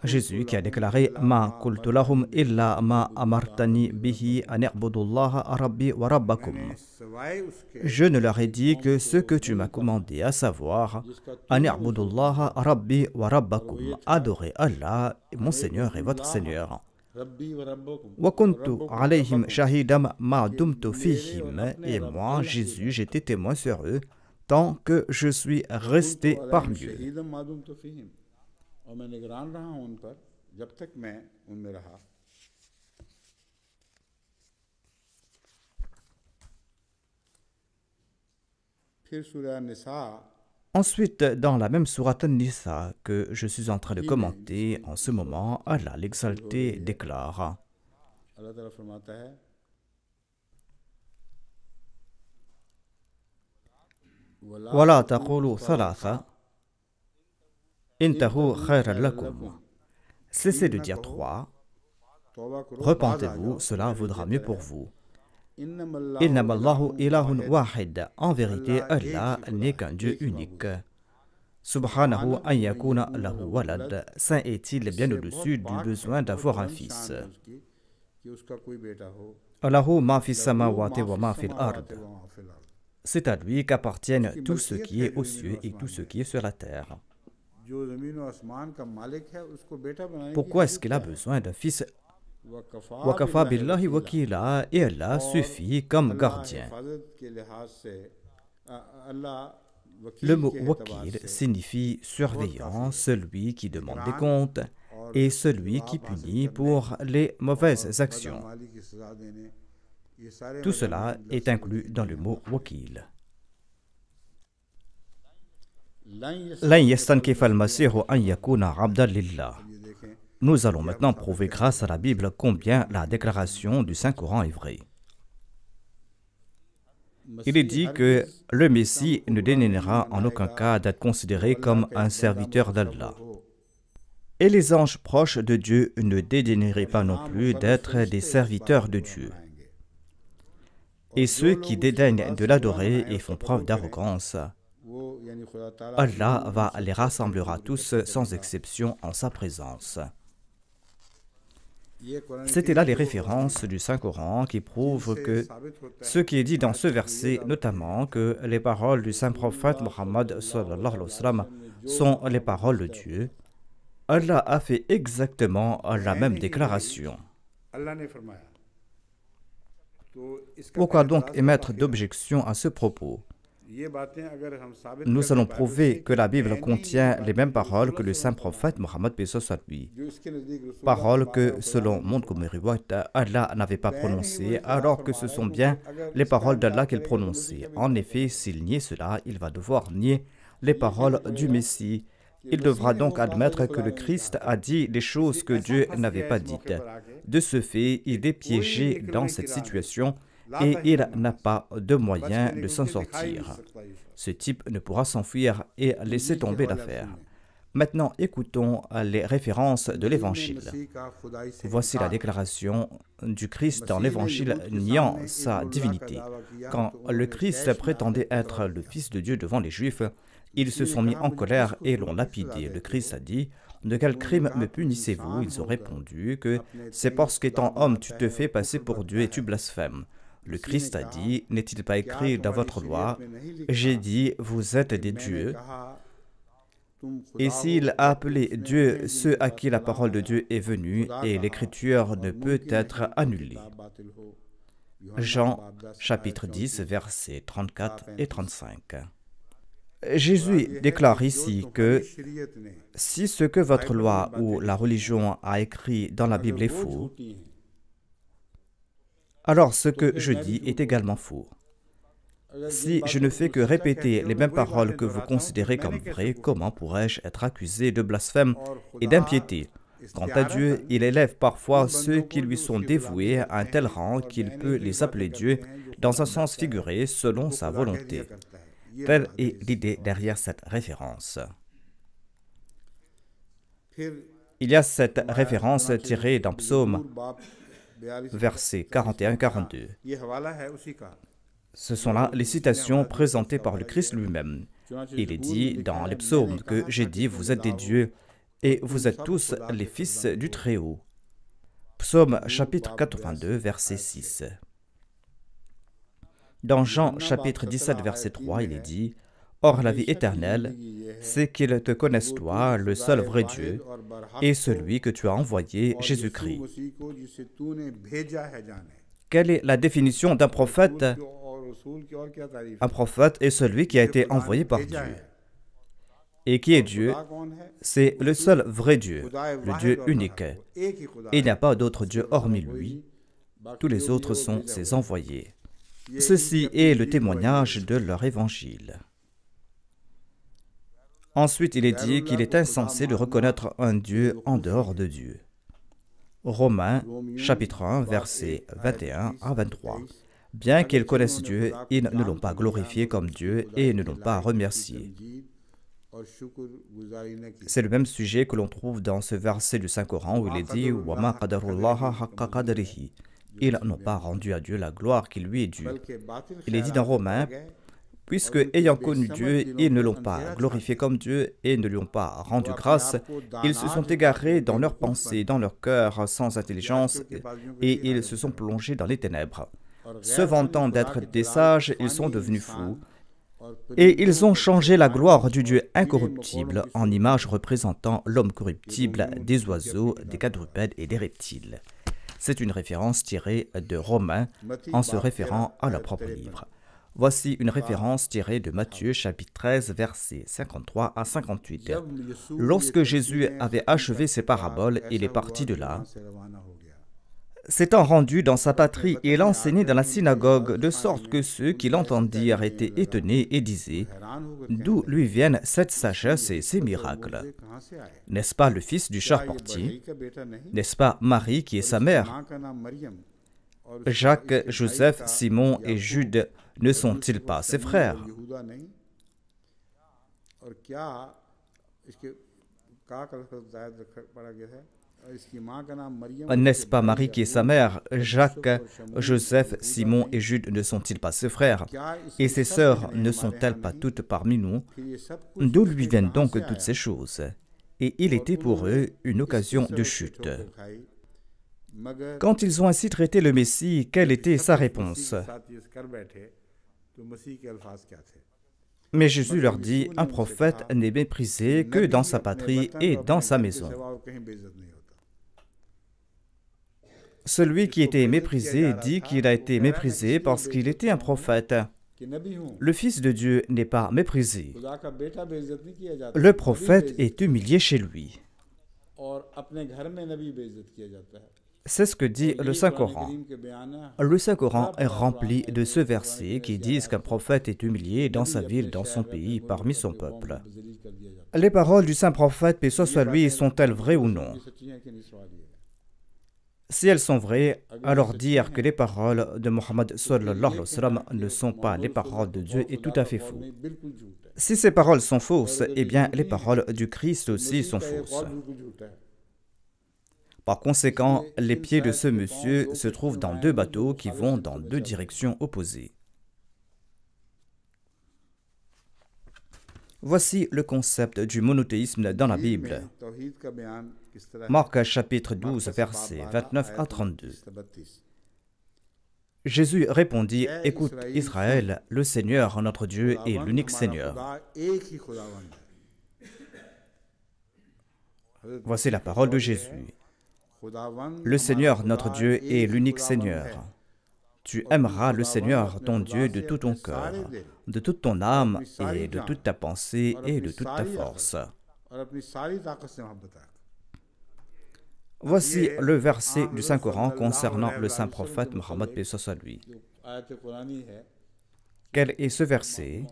Jésus qui a déclaré « Ma qultu lahum illa ma amartani bihi an i'budullaha rabbi wa rabbakum » Je ne leur ai dit que ce que tu m'as commandé, à savoir « An i'budullaha rabbi wa rabbakum » Adorez Allah, mon Seigneur et votre Seigneur. Wa kuntu alayhim shahidam ma dumtu fihim. Et moi, Jésus, j'étais témoin sur eux tant que je suis resté parmi eux. Ensuite, dans la même sourate An-Nisa que je suis en train de commenter en ce moment, Allah l'Exalté déclare Wala taqulu thalatha intahu khayran lakum. Cessez de dire trois. Repentez-vous, cela vaudra mieux pour vous. Innamallahu ilahun wahid. En vérité, Allah n'est qu'un Dieu unique. Subhanahu an yakuna lahu walad. Saint est-il bien au-dessus du besoin d'avoir un fils. Allahu ma fis samawati wa ma fil ard. C'est à lui qu'appartiennent tout ce qui est aux cieux et tout ce qui est sur la terre. Pourquoi est-ce qu'il a besoin d'un fils? Wakafa billahi wakila, et Allah suffit comme gardien. Le mot wakil signifie surveillant, celui qui demande des comptes et celui qui punit pour les mauvaises actions. Tout cela est inclus dans le mot wakil. Nous allons maintenant prouver grâce à la Bible combien la déclaration du Saint-Coran est vraie. Il est dit que le Messie ne dédaignera en aucun cas d'être considéré comme un serviteur d'Allah. Et les anges proches de Dieu ne dédaigneraient pas non plus d'être des serviteurs de Dieu. Et ceux qui dédaignent de l'adorer et font preuve d'arrogance, Allah les rassemblera tous sans exception en sa présence. C'était là les références du Saint-Coran qui prouvent que ce qui est dit dans ce verset, notamment que les paroles du Saint-Prophète Mohammed sallallahu alayhi wa sallam sont les paroles de Dieu, Allah a fait exactement la même déclaration. Pourquoi donc émettre d'objections à ce propos? Nous allons prouver que la Bible contient les mêmes paroles que le saint prophète Mohammed lui. Paroles que, selon Montgomery Riwayat, Allah n'avait pas prononcées, alors que ce sont bien les paroles d'Allah qu'il prononçait. En effet, s'il niait cela, il va devoir nier les paroles du Messie. Il devra donc admettre que le Christ a dit des choses que Dieu n'avait pas dites. De ce fait, il est piégé dans cette situation et il n'a pas de moyen de s'en sortir. Ce type ne pourra s'enfuir et laisser tomber l'affaire. Maintenant, écoutons les références de l'Évangile. Voici la déclaration du Christ dans l'Évangile niant sa divinité. Quand le Christ prétendait être le Fils de Dieu devant les Juifs, ils se sont mis en colère et l'ont lapidé. Le Christ a dit « De quel crime me punissez-vous » Ils ont répondu que « C'est parce qu'étant homme, tu te fais passer pour Dieu et tu blasphèmes. » Le Christ a dit « N'est-il pas écrit dans votre loi ? J'ai dit, vous êtes des dieux. » Et s'il a appelé Dieu ceux à qui la parole de Dieu est venue, et l'écriture ne peut être annulée. Jean, chapitre 10, versets 34 et 35. Jésus déclare ici que si ce que votre loi ou la religion a écrit dans la Bible est faux, alors ce que je dis est également faux. Si je ne fais que répéter les mêmes paroles que vous considérez comme vraies, comment pourrais-je être accusé de blasphème et d'impiété? Quant à Dieu, il élève parfois ceux qui lui sont dévoués à un tel rang qu'il peut les appeler Dieu dans un sens figuré selon sa volonté. Telle est l'idée derrière cette référence. Il y a cette référence tirée d'un psaume, versets 41-42. Ce sont là les citations présentées par le Christ lui-même. Il est dit dans les psaumes que j'ai dit, vous êtes des dieux et vous êtes tous les fils du Très-Haut. Psaume chapitre 82, verset 6. Dans Jean chapitre 17, verset 3, il est dit, or la vie éternelle, c'est qu'ils te connaissent toi, le seul vrai Dieu, et celui que tu as envoyé, Jésus-Christ. Quelle est la définition d'un prophète? Un prophète est celui qui a été envoyé par Dieu. Et qui est Dieu? C'est le seul vrai Dieu, le Dieu unique. Il n'y a pas d'autre Dieu hormis lui. Tous les autres sont ses envoyés. Ceci est le témoignage de leur évangile. Ensuite, il est dit qu'il est insensé de reconnaître un Dieu en dehors de Dieu. Romains, chapitre 1, versets 21 à 23. Bien qu'ils connaissent Dieu, ils ne l'ont pas glorifié comme Dieu et ne l'ont pas remercié. C'est le même sujet que l'on trouve dans ce verset du Saint-Coran où il est dit « Wama qadarullaha haqqa qadrihi » Ils n'ont pas rendu à Dieu la gloire qui lui est due. Il est dit dans Romains « Puisque, ayant connu Dieu, ils ne l'ont pas glorifié comme Dieu et ne lui ont pas rendu grâce, ils se sont égarés dans leurs pensées, dans leur cœur, sans intelligence, et ils se sont plongés dans les ténèbres. Se vantant d'être des sages, ils sont devenus fous, et ils ont changé la gloire du Dieu incorruptible en image représentant l'homme corruptible, des oiseaux, des quadrupèdes et des reptiles. » C'est une référence tirée de Romains en se référant à leur propre livre. Voici une référence tirée de Matthieu chapitre 13 versets 53 à 58. Lorsque Jésus avait achevé ses paraboles, il est parti de là. S'étant rendu dans sa patrie, il enseignait dans la synagogue, de sorte que ceux qui l'entendirent étaient étonnés et disaient « D'où lui viennent cette sagesse et ces miracles? N'est-ce pas le fils du charpentier? N'est-ce pas Marie qui est sa mère? Jacques, Joseph, Simon et Jude ne sont-ils pas ses frères? N'est-ce pas Marie qui est sa mère? Jacques, Joseph, Simon et Jude ne sont-ils pas ses frères? Et ses sœurs ne sont-elles pas toutes parmi nous? D'où lui viennent donc toutes ces choses? Et il était pour eux une occasion de chute. Quand ils ont ainsi traité le Messie, quelle était sa réponse? Mais Jésus leur dit, un prophète n'est méprisé que dans sa patrie et dans sa maison. Celui qui était méprisé dit qu'il a été méprisé parce qu'il était un prophète. Le Fils de Dieu n'est pas méprisé. Le prophète est humilié chez lui. C'est ce que dit le Saint-Coran. Le Saint-Coran est rempli de ce verset qui disent qu'un prophète est humilié dans sa ville, dans son pays, parmi son peuple. Les paroles du Saint-Prophète, paix soit lui, sont-elles vraies ou non? Si elles sont vraies, alors dire que les paroles de Mohammed sallallahu alayhi wa sallam ne sont pas les paroles de Dieu est tout à fait faux. Si ces paroles sont fausses, eh bien les paroles du Christ aussi sont fausses. Par conséquent, les pieds de ce monsieur se trouvent dans deux bateaux qui vont dans deux directions opposées. Voici le concept du monothéisme dans la Bible. Marc chapitre 12, versets 29 à 32. Jésus répondit, « Écoute Israël, le Seigneur, notre Dieu, est l'unique Seigneur. » Voici la parole de Jésus. Le Seigneur, notre Dieu, est l'unique Seigneur. tu aimeras le Seigneur ton Dieu de tout ton cœur, de toute ton âme et de toute ta pensée et de toute ta force. Voici le verset du Saint-Coran concernant le Saint-Prophète Mohammed paix soit sur lui. Quel est ce verset?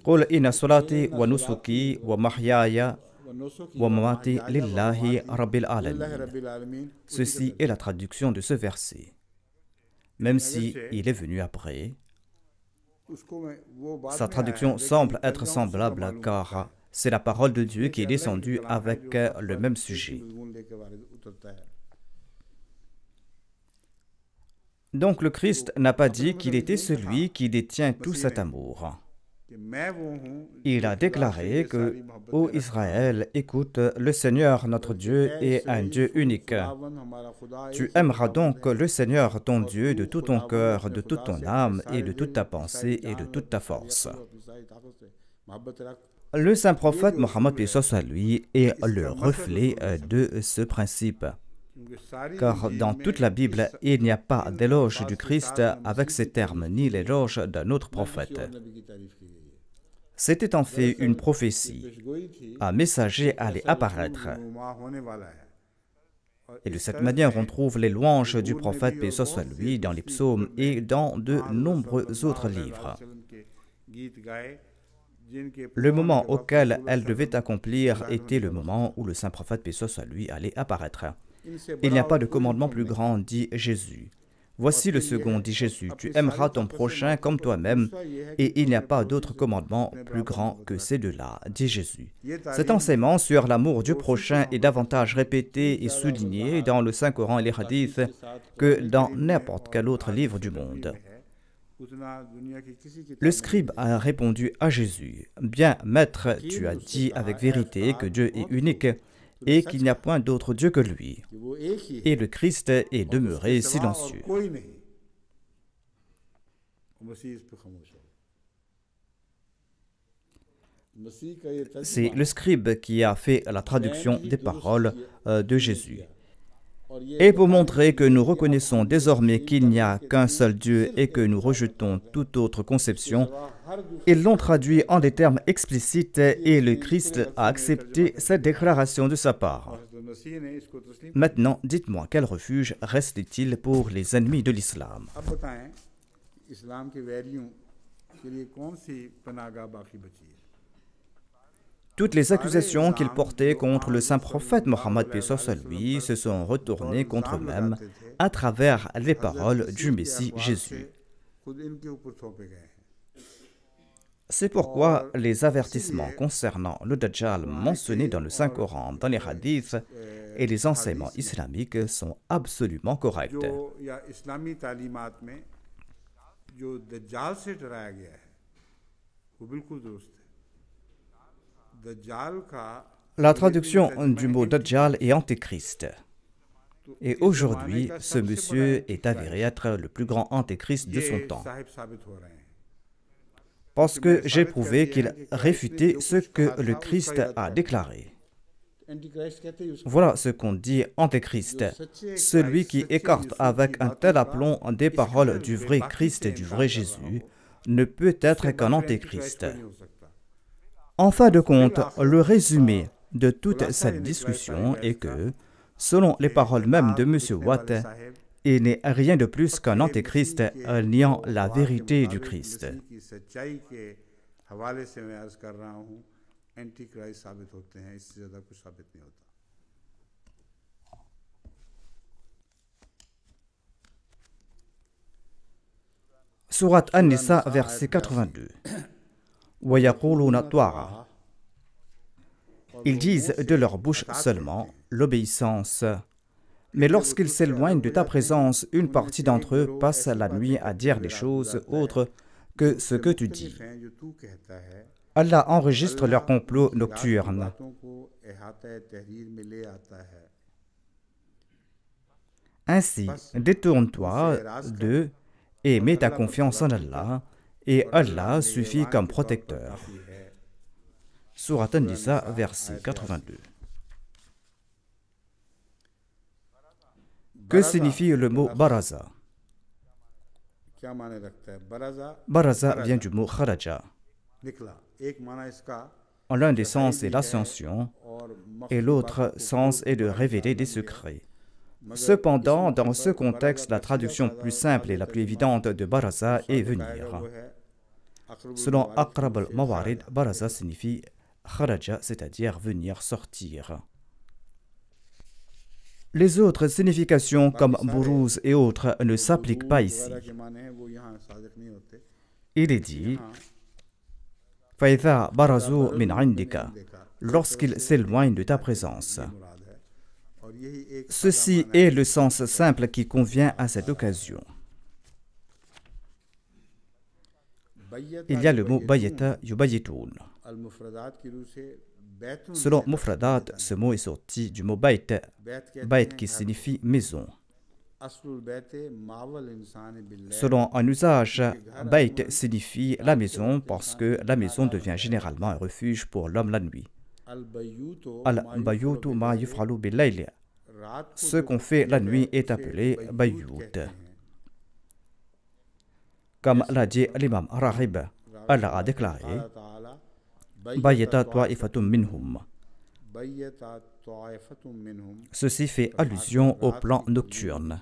قل إن صلاتي ونسكي ومحياي ومماتي لله رب العالمين. Ceci est la traduction de ce verset. Même si il est venu après, sa traduction semble être semblable car c'est la parole de Dieu qui est descendue avec le même sujet. Donc le Christ n'a pas dit qu'il était celui qui détient tout cet amour. Il a déclaré que, ô Israël, écoute, le Seigneur notre Dieu est un Dieu unique. Tu aimeras donc le Seigneur ton Dieu de tout ton cœur, de toute ton âme et de toute ta pensée et de toute ta force. Le saint prophète Mohammed paix soit sur lui est le reflet de ce principe. Car dans toute la Bible, il n'y a pas d'éloge du Christ avec ces termes, ni l'éloge d'un autre prophète. C'était en fait une prophétie. Un messager allait apparaître. Et de cette manière, on trouve les louanges du prophète paix soit sur lui dans les psaumes et dans de nombreux autres livres. Le moment auquel elle devait accomplir était le moment où le saint prophète paix soit sur lui allait apparaître. Il n'y a pas de commandement plus grand, dit Jésus. Voici le second, dit Jésus, tu aimeras ton prochain comme toi-même, et il n'y a pas d'autre commandement plus grand que ces deux-là, dit Jésus. Cet enseignement sur l'amour du prochain est davantage répété et souligné dans le Saint-Coran et les hadiths que dans n'importe quel autre livre du monde. Le scribe a répondu à Jésus, « Bien, maître, tu as dit avec vérité que Dieu est unique, et qu'il n'y a point d'autre Dieu que lui. » Et le Christ est demeuré silencieux. C'est le scribe qui a fait la traduction des paroles de Jésus. Et pour montrer que nous reconnaissons désormais qu'il n'y a qu'un seul Dieu et que nous rejetons toute autre conception, ils l'ont traduit en des termes explicites et le Christ a accepté cette déclaration de sa part. Maintenant, dites-moi, quel refuge reste-t-il pour les ennemis de l'islam? Toutes les accusations qu'ils portaient contre le saint prophète Mohammed paix soit sur lui se sont retournées contre eux-mêmes à travers les paroles du Messie Jésus. C'est pourquoi les avertissements concernant le Dajjal mentionnés dans le Saint-Coran, dans les hadiths et les enseignements islamiques sont absolument corrects. La traduction du mot Dajjal est Antéchrist. Et aujourd'hui, ce monsieur est avéré être le plus grand Antéchrist de son temps. Parce que j'ai prouvé qu'il réfutait ce que le Christ a déclaré. Voilà ce qu'on dit Antéchrist, celui qui écarte avec un tel aplomb des paroles du vrai Christ et du vrai Jésus ne peut être qu'un Antéchrist. En fin de compte, le résumé de toute cette discussion est que, selon les paroles mêmes de M. Watt, il n'est rien de plus qu'un antéchrist niant la vérité du Christ. Sourate An-Nisa, verset 82. Ils disent de leur bouche seulement l'obéissance. Mais lorsqu'ils s'éloignent de ta présence, une partie d'entre eux passe la nuit à dire des choses autres que ce que tu dis. Allah enregistre leurs complots nocturnes. Ainsi, détourne-toi d'eux et mets ta confiance en Allah, et Allah suffit comme protecteur. Sourate An-Nisa, verset 82. Que signifie le mot baraza? क्या माने रखता है? बराजा Baraza vient du mot kharaja. निकला। एक माना इसका L'un des sens est l'ascension और et l'autre sens est de révéler des secrets. Cependant, dans ce contexte, la traduction plus simple et la plus évidente de baraza est venir. Selon Aqrab al-Mawarid, baraza signifie kharaja, c'est-à-dire venir, sortir. Les autres significations comme buruz et autres ne s'appliquent pas ici. Il est dit فَإِذَا بَرَزُوا مِنْ عِنْدِكَ, lorsqu'ils s'éloignent de ta présence. Ceci est le sens simple qui convient à cette occasion. Il y a le mot bayata yubayitun. Selon Mufradat, ce mot est sorti du mot bayt, bayt qui signifie maison. Selon un usage, bayt signifie la maison parce que la maison devient généralement un refuge pour l'homme la nuit. Al-bayutu ma yuf'alu bil-layl. Ce qu'on fait la nuit est appelé bayut. Comme l'a dit l'imam Rahib, Allah a déclaré Bayyata ta'ifatum minhum. Ceci fait allusion au plan nocturne.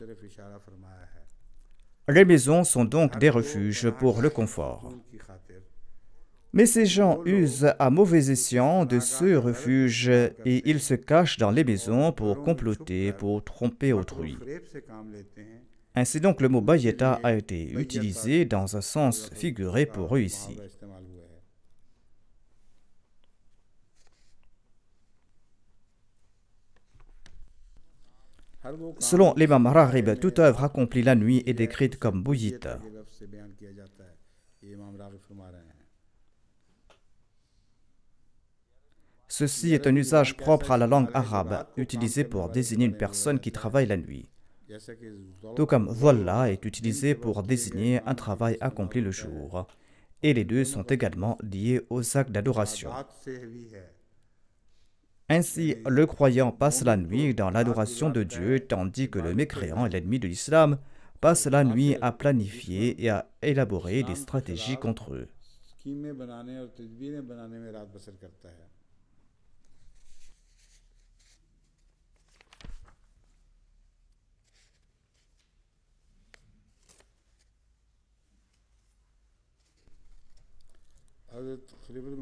Les maisons sont donc des refuges pour le confort. Mais ces gens usent à mauvais escient de ce refuge et ils se cachent dans les maisons pour comploter, pour tromper autrui. Ainsi donc le mot bayyata a été utilisé dans un sens figuré pour eux ici. Selon l'imam Raghib, toute œuvre accomplie la nuit est décrite comme bouillita. Ceci est un usage propre à la langue arabe, utilisé pour désigner une personne qui travaille la nuit. Tout comme dhalla est utilisé pour désigner un travail accompli le jour. Et les deux sont également liés aux actes d'adoration. Ainsi, le croyant passe la nuit dans l'adoration de Dieu, tandis que le mécréant et l'ennemi de l'islam passe la nuit à planifier et à élaborer des stratégies contre eux.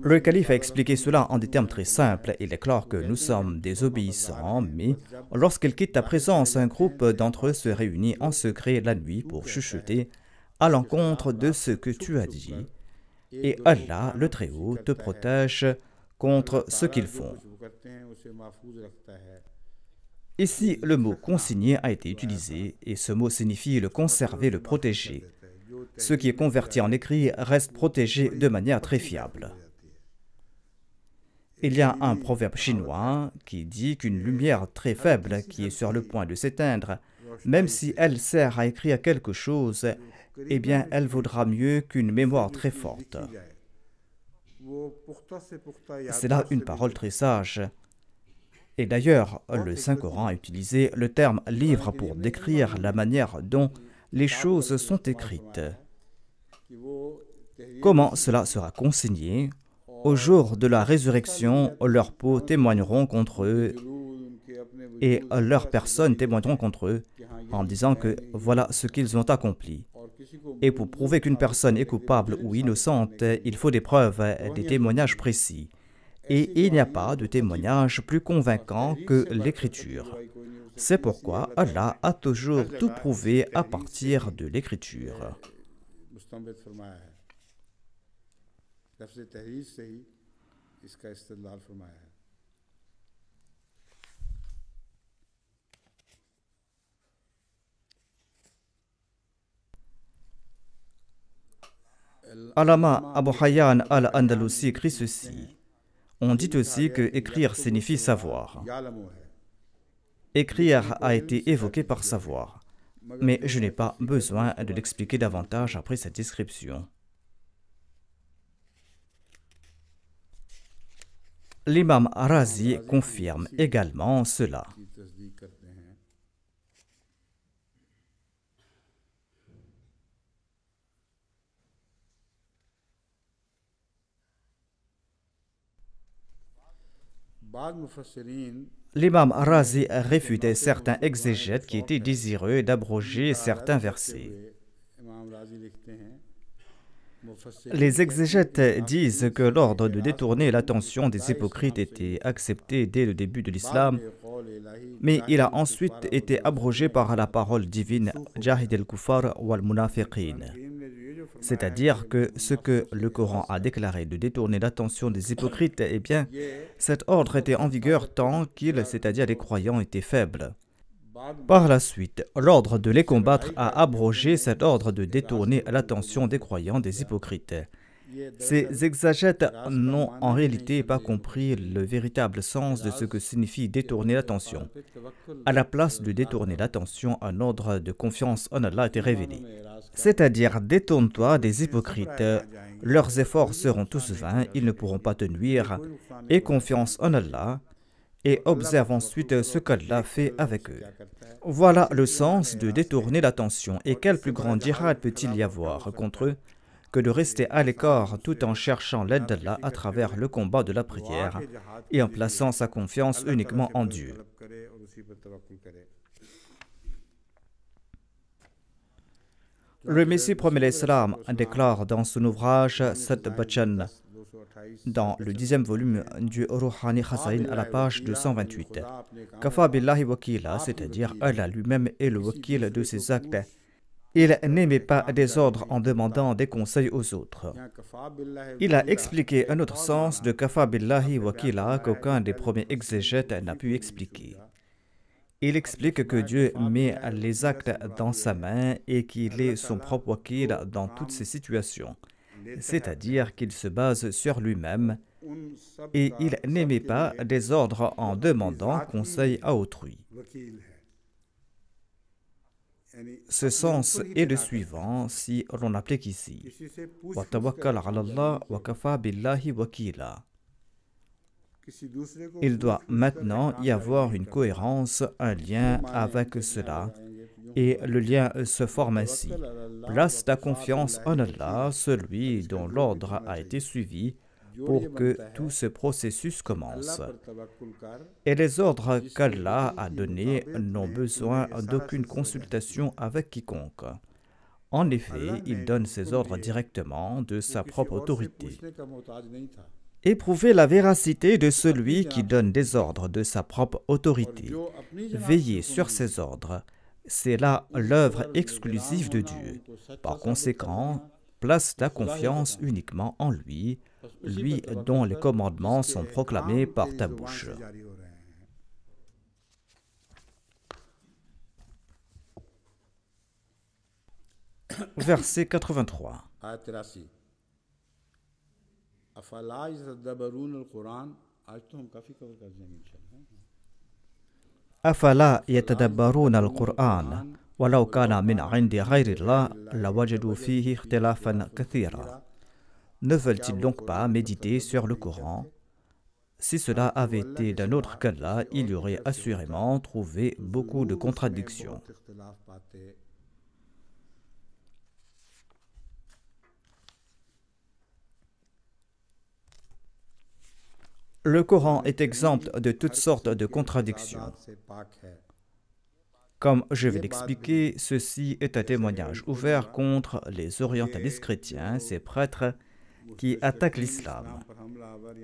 Le calife a expliqué cela en des termes très simples. Il est clair que nous sommes des obéissants, mais lorsqu'ils quittent ta présence, un groupe d'entre eux se réunit en secret la nuit pour chuchoter à l'encontre de ce que tu as dit. Et Allah, le Très-Haut, te protège contre ce qu'ils font. Ici, le mot consigner a été utilisé et ce mot signifie le conserver, le protéger. Ce qui est converti en écrit reste protégé de manière très fiable. Il y a un proverbe chinois qui dit qu'une lumière très faible qui est sur le point de s'éteindre, même si elle sert à écrire quelque chose, eh bien elle vaudra mieux qu'une mémoire très forte. C'est là une parole très sage. Et d'ailleurs, le Saint-Coran a utilisé le terme livre pour décrire la manière dont les choses sont écrites. Comment cela sera consigné? Au jour de la résurrection, leurs peaux témoigneront contre eux et leurs personnes témoigneront contre eux en disant que voilà ce qu'ils ont accompli. Et pour prouver qu'une personne est coupable ou innocente, il faut des preuves, des témoignages précis. Et il n'y a pas de témoignage plus convaincant que l'écriture. C'est pourquoi Allah a toujours tout prouvé à partir de l'écriture. Allama Abu Hayyan al-Andalusi écrit ceci. On dit aussi que écrire signifie savoir. Écrire a été évoqué par savoir, mais je n'ai pas besoin de l'expliquer davantage après cette description. L'imam Razi confirme également cela. L'imam Razi réfutait certains exégètes qui étaient désireux d'abroger certains versets. Les exégètes disent que l'ordre de détourner l'attention des hypocrites était accepté dès le début de l'islam, mais il a ensuite été abrogé par la parole divine Jahid al-Kufar wal Munafiqin. C'est-à-dire que ce que le Coran a déclaré de détourner l'attention des hypocrites, eh bien, cet ordre était en vigueur tant qu'ils, c'est-à-dire les croyants, étaient faibles. Par la suite, l'ordre de les combattre a abrogé cet ordre de détourner l'attention des croyants des hypocrites. Ces exégètes n'ont en réalité pas compris le véritable sens de ce que signifie détourner l'attention. À la place de détourner l'attention, un ordre de confiance en Allah était révélé. C'est-à-dire, détourne-toi des hypocrites, leurs efforts seront tous vains, ils ne pourront pas te nuire, aie confiance en Allah, et observe ensuite ce qu'Allah fait avec eux. Voilà le sens de détourner l'attention. Et quel plus grand djihad peut-il y avoir contre eux que de rester à l'écart tout en cherchant l'aide d'Allah à travers le combat de la prière et en plaçant sa confiance uniquement en Dieu. Le Messie promet l'Islam déclare dans son ouvrage Sat Bachan, dans le 10e volume du Rouhani Khazain à la page 228. Kafa billahi wakila, c'est-à-dire Allah lui-même est le wakil de ses actes. Il n'émet pas des ordres en demandant des conseils aux autres. Il a expliqué un autre sens de Kafa billahi wakila qu'aucun des premiers exégètes n'a pu expliquer. Il explique que Dieu met les actes dans sa main et qu'il est son propre wakil dans toutes ces situations. C'est-à-dire qu'il se base sur lui-même et il n'émet pas des ordres en demandant conseil à autrui. Ce sens est le suivant si l'on applique ici. Wa tawakkal ala Allah wa kafa billahi wakila. Il doit maintenant y avoir une cohérence, un lien avec cela, et le lien se forme ainsi. Place ta confiance en Allah, celui dont l'ordre a été suivi, pour que tout ce processus commence. Et les ordres qu'Allah a donnés n'ont besoin d'aucune consultation avec quiconque. En effet, il donne ses ordres directement de sa propre autorité. Éprouvez la véracité de celui qui donne des ordres de sa propre autorité. Veillez sur ses ordres. C'est là l'œuvre exclusive de Dieu. Par conséquent, place ta confiance uniquement en lui, lui dont les commandements sont proclamés par ta bouche. Verset 83. أفلا يتدبرون القرآن ولو كان من عند غير الله لوجدوا فيه اختلافا كثيرا. Ne veulent-ils donc pas méditer sur le Coran? Si cela avait été d'un autre qu'Allah, il y aurait assurément trouvé beaucoup de contradictions. Le Coran est exempt de toutes sortes de contradictions. Comme je vais l'expliquer, ceci est un témoignage ouvert contre les orientalistes chrétiens, ces prêtres qui attaquent l'islam.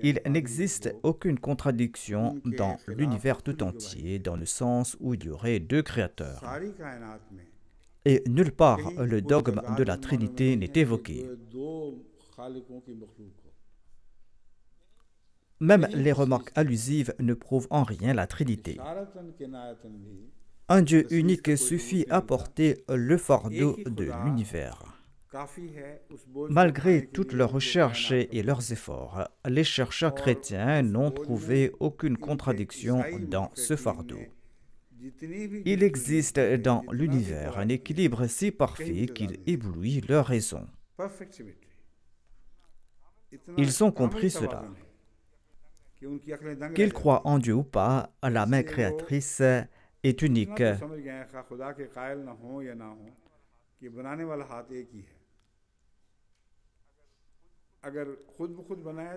Il n'existe aucune contradiction dans l'univers tout entier, dans le sens où il y aurait deux créateurs. Et nulle part le dogme de la Trinité n'est évoqué. Même les remarques allusives ne prouvent en rien la Trinité. Un Dieu unique suffit à porter le fardeau de l'univers. Malgré toutes leurs recherches et leurs efforts, les chercheurs chrétiens n'ont trouvé aucune contradiction dans ce fardeau. Il existe dans l'univers un équilibre si parfait qu'il éblouit leur raison. Ils ont compris cela. Qu'ils croient en Dieu ou pas, la main créatrice est unique.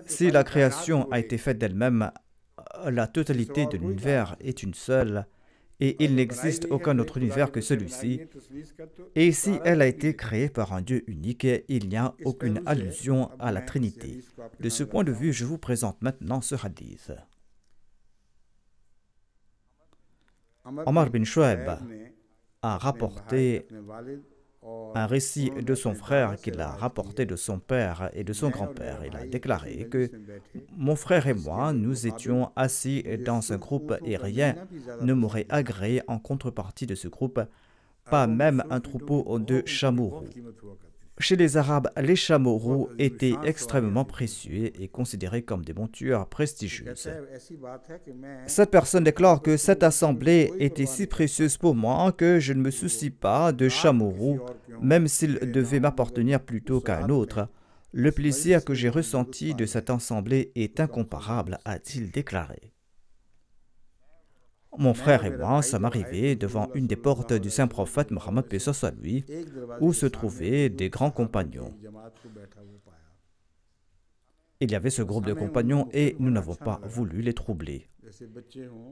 Si la création a été faite d'elle-même, la totalité de l'univers est une seule et il n'existe aucun autre univers que celui-ci. Et si elle a été créée par un Dieu unique, il n'y a aucune allusion à la Trinité. De ce point de vue, je vous présente maintenant ce hadith. Omar bin Shuaib a rapporté un récit de son frère qu'il a rapporté de son père et de son grand-père. Il a déclaré que mon frère et moi, nous étions assis dans un groupe et rien ne m'aurait agréé en contrepartie de ce groupe, pas même un troupeau de chameaux roux. Chez les Arabes, les chameaux roux étaient extrêmement précieux et considérés comme des montures prestigieuses. Cette personne déclare que cette assemblée était si précieuse pour moi que je ne me soucie pas de chameaux roux, même s'il devait m'appartenir plutôt qu'à un autre. Le plaisir que j'ai ressenti de cette assemblée est incomparable, a-t-il déclaré. Mon frère et moi sommes arrivés devant une des portes du saint prophète Mohammed paix soit lui, où se trouvaient des grands compagnons. Il y avait ce groupe de compagnons et nous n'avons pas voulu les troubler.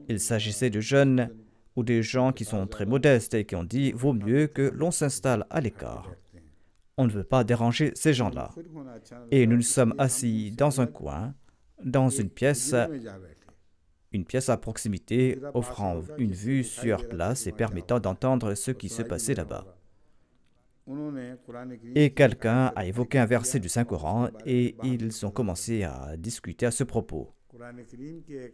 Il s'agissait de jeunes ou des gens qui sont très modestes et qui ont dit « vaut mieux que l'on s'installe à l'écart ». On ne veut pas déranger ces gens-là. Et nous nous sommes assis dans un coin, dans une pièce à proximité, offrant une vue sur place et permettant d'entendre ce qui se passait là-bas. Et quelqu'un a évoqué un verset du Saint-Coran et ils ont commencé à discuter à ce propos.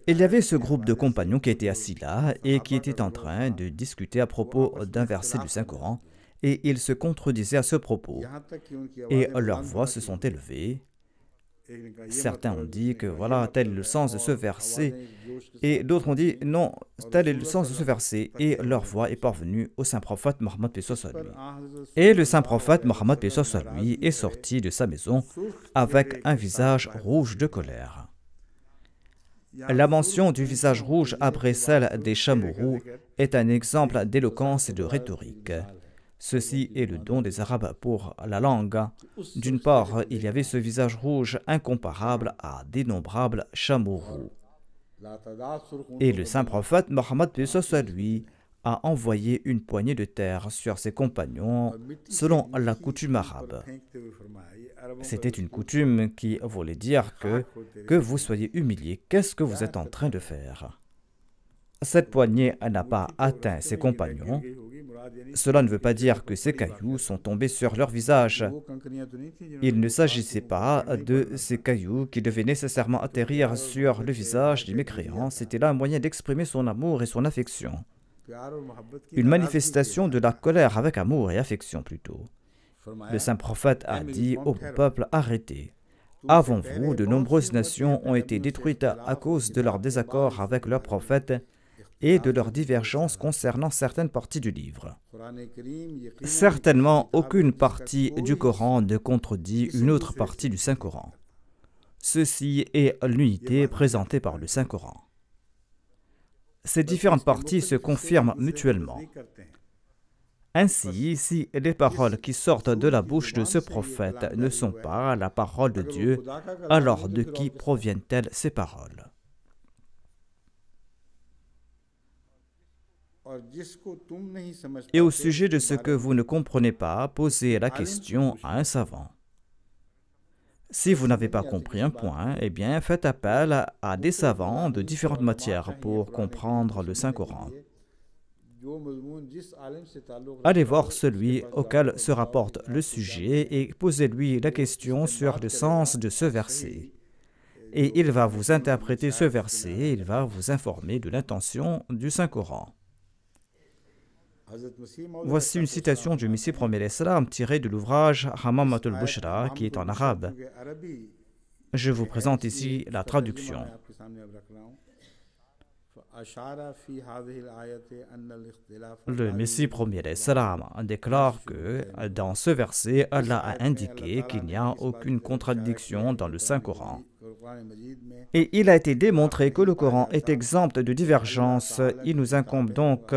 Il y avait ce groupe de compagnons qui étaient assis là et qui étaient en train de discuter à propos d'un verset du Saint-Coran et ils se contredisaient à ce propos et leurs voix se sont élevées. Certains ont dit que voilà, tel est le sens de ce verset, et d'autres ont dit non, tel est le sens de ce verset, et leur voix est parvenue au saint prophète Mohammed paix soit lui. Et le saint prophète Mohammed paix soit lui est sorti de sa maison avec un visage rouge de colère. La mention du visage rouge après celle des chameaux roux est un exemple d'éloquence et de rhétorique. Ceci est le don des Arabes pour la langue. D'une part, il y avait ce visage rouge incomparable à d'innombrables chameaux roux. Et le saint prophète Mohammed paix soit lui a envoyé une poignée de terre sur ses compagnons selon la coutume arabe. C'était une coutume qui voulait dire que vous soyez humiliés. Qu'est-ce que vous êtes en train de faire? Cette poignée n'a pas atteint ses compagnons. Cela ne veut pas dire que ces cailloux sont tombés sur leur visage. Il ne s'agissait pas de ces cailloux qui devaient nécessairement atterrir sur le visage des mécréants. C'était là un moyen d'exprimer son amour et son affection. Une manifestation de la colère avec amour et affection plutôt. Le saint prophète a dit au peuple: arrêtez. Avant vous, de nombreuses nations ont été détruites à cause de leur désaccord avec leur prophète et de leurs divergences concernant certaines parties du livre. Certainement, aucune partie du Coran ne contredit une autre partie du Saint-Coran. Ceci est l'unité présentée par le Saint-Coran. Ces différentes parties se confirment mutuellement. Ainsi, si les paroles qui sortent de la bouche de ce prophète ne sont pas la parole de Dieu, alors de qui proviennent-elles ces paroles? Et au sujet de ce que vous ne comprenez pas, posez la question à un savant. Si vous n'avez pas compris un point, eh bien faites appel à des savants de différentes matières pour comprendre le Saint-Coran. Allez voir celui auquel se rapporte le sujet et posez-lui la question sur le sens de ce verset. Et il va vous interpréter ce verset et il va vous informer de l'intention du Saint-Coran. Voici une citation du Messie premier l'Islam tirée de l'ouvrage Hamamatul Bushra qui est en arabe. Je vous présente ici la traduction. Le Messie premier l'Islam déclare que dans ce verset, Allah a indiqué qu'il n'y a aucune contradiction dans le Saint-Coran. Et il a été démontré que le Coran est exempt de divergence. Il nous incombe donc,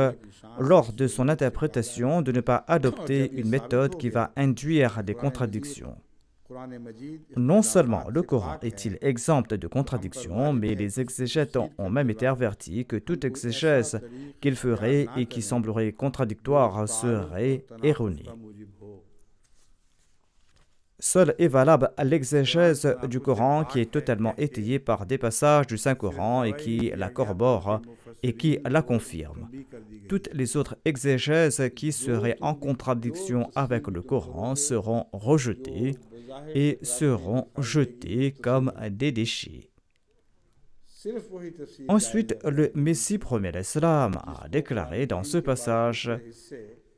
lors de son interprétation, de ne pas adopter une méthode qui va induire des contradictions. Non seulement le Coran est-il exempt de contradictions, mais les exégètes ont même été avertis que toute exégèse qu'ils feraient et qui semblerait contradictoire serait erronée. Seule est valable l'exégèse du Coran qui est totalement étayée par des passages du Saint-Coran et qui la corrobore et qui la confirme. Toutes les autres exégèses qui seraient en contradiction avec le Coran seront rejetées et seront jetées comme des déchets. Ensuite, le Messie premier l'Islam a déclaré dans ce passage: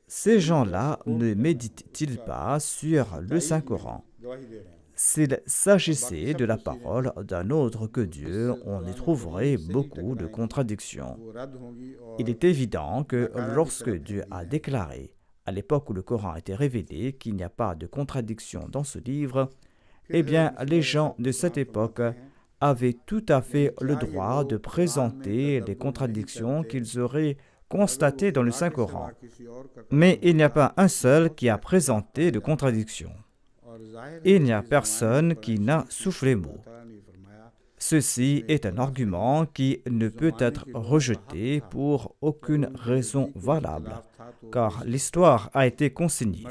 ces gens-là ne méditent-ils pas sur le Saint-Coran? S'il s'agissait de la parole d'un autre que Dieu, on y trouverait beaucoup de contradictions. Il est évident que lorsque Dieu a déclaré, à l'époque où le Coran a été révélé, qu'il n'y a pas de contradiction dans ce livre, eh bien, les gens de cette époque avaient tout à fait le droit de présenter les contradictions qu'ils auraient constatées dans le Saint-Coran. Mais il n'y a pas un seul qui a présenté de contradiction. Il n'y a personne qui n'a soufflé mot. Ceci est un argument qui ne peut être rejeté pour aucune raison valable, car l'histoire a été consignée.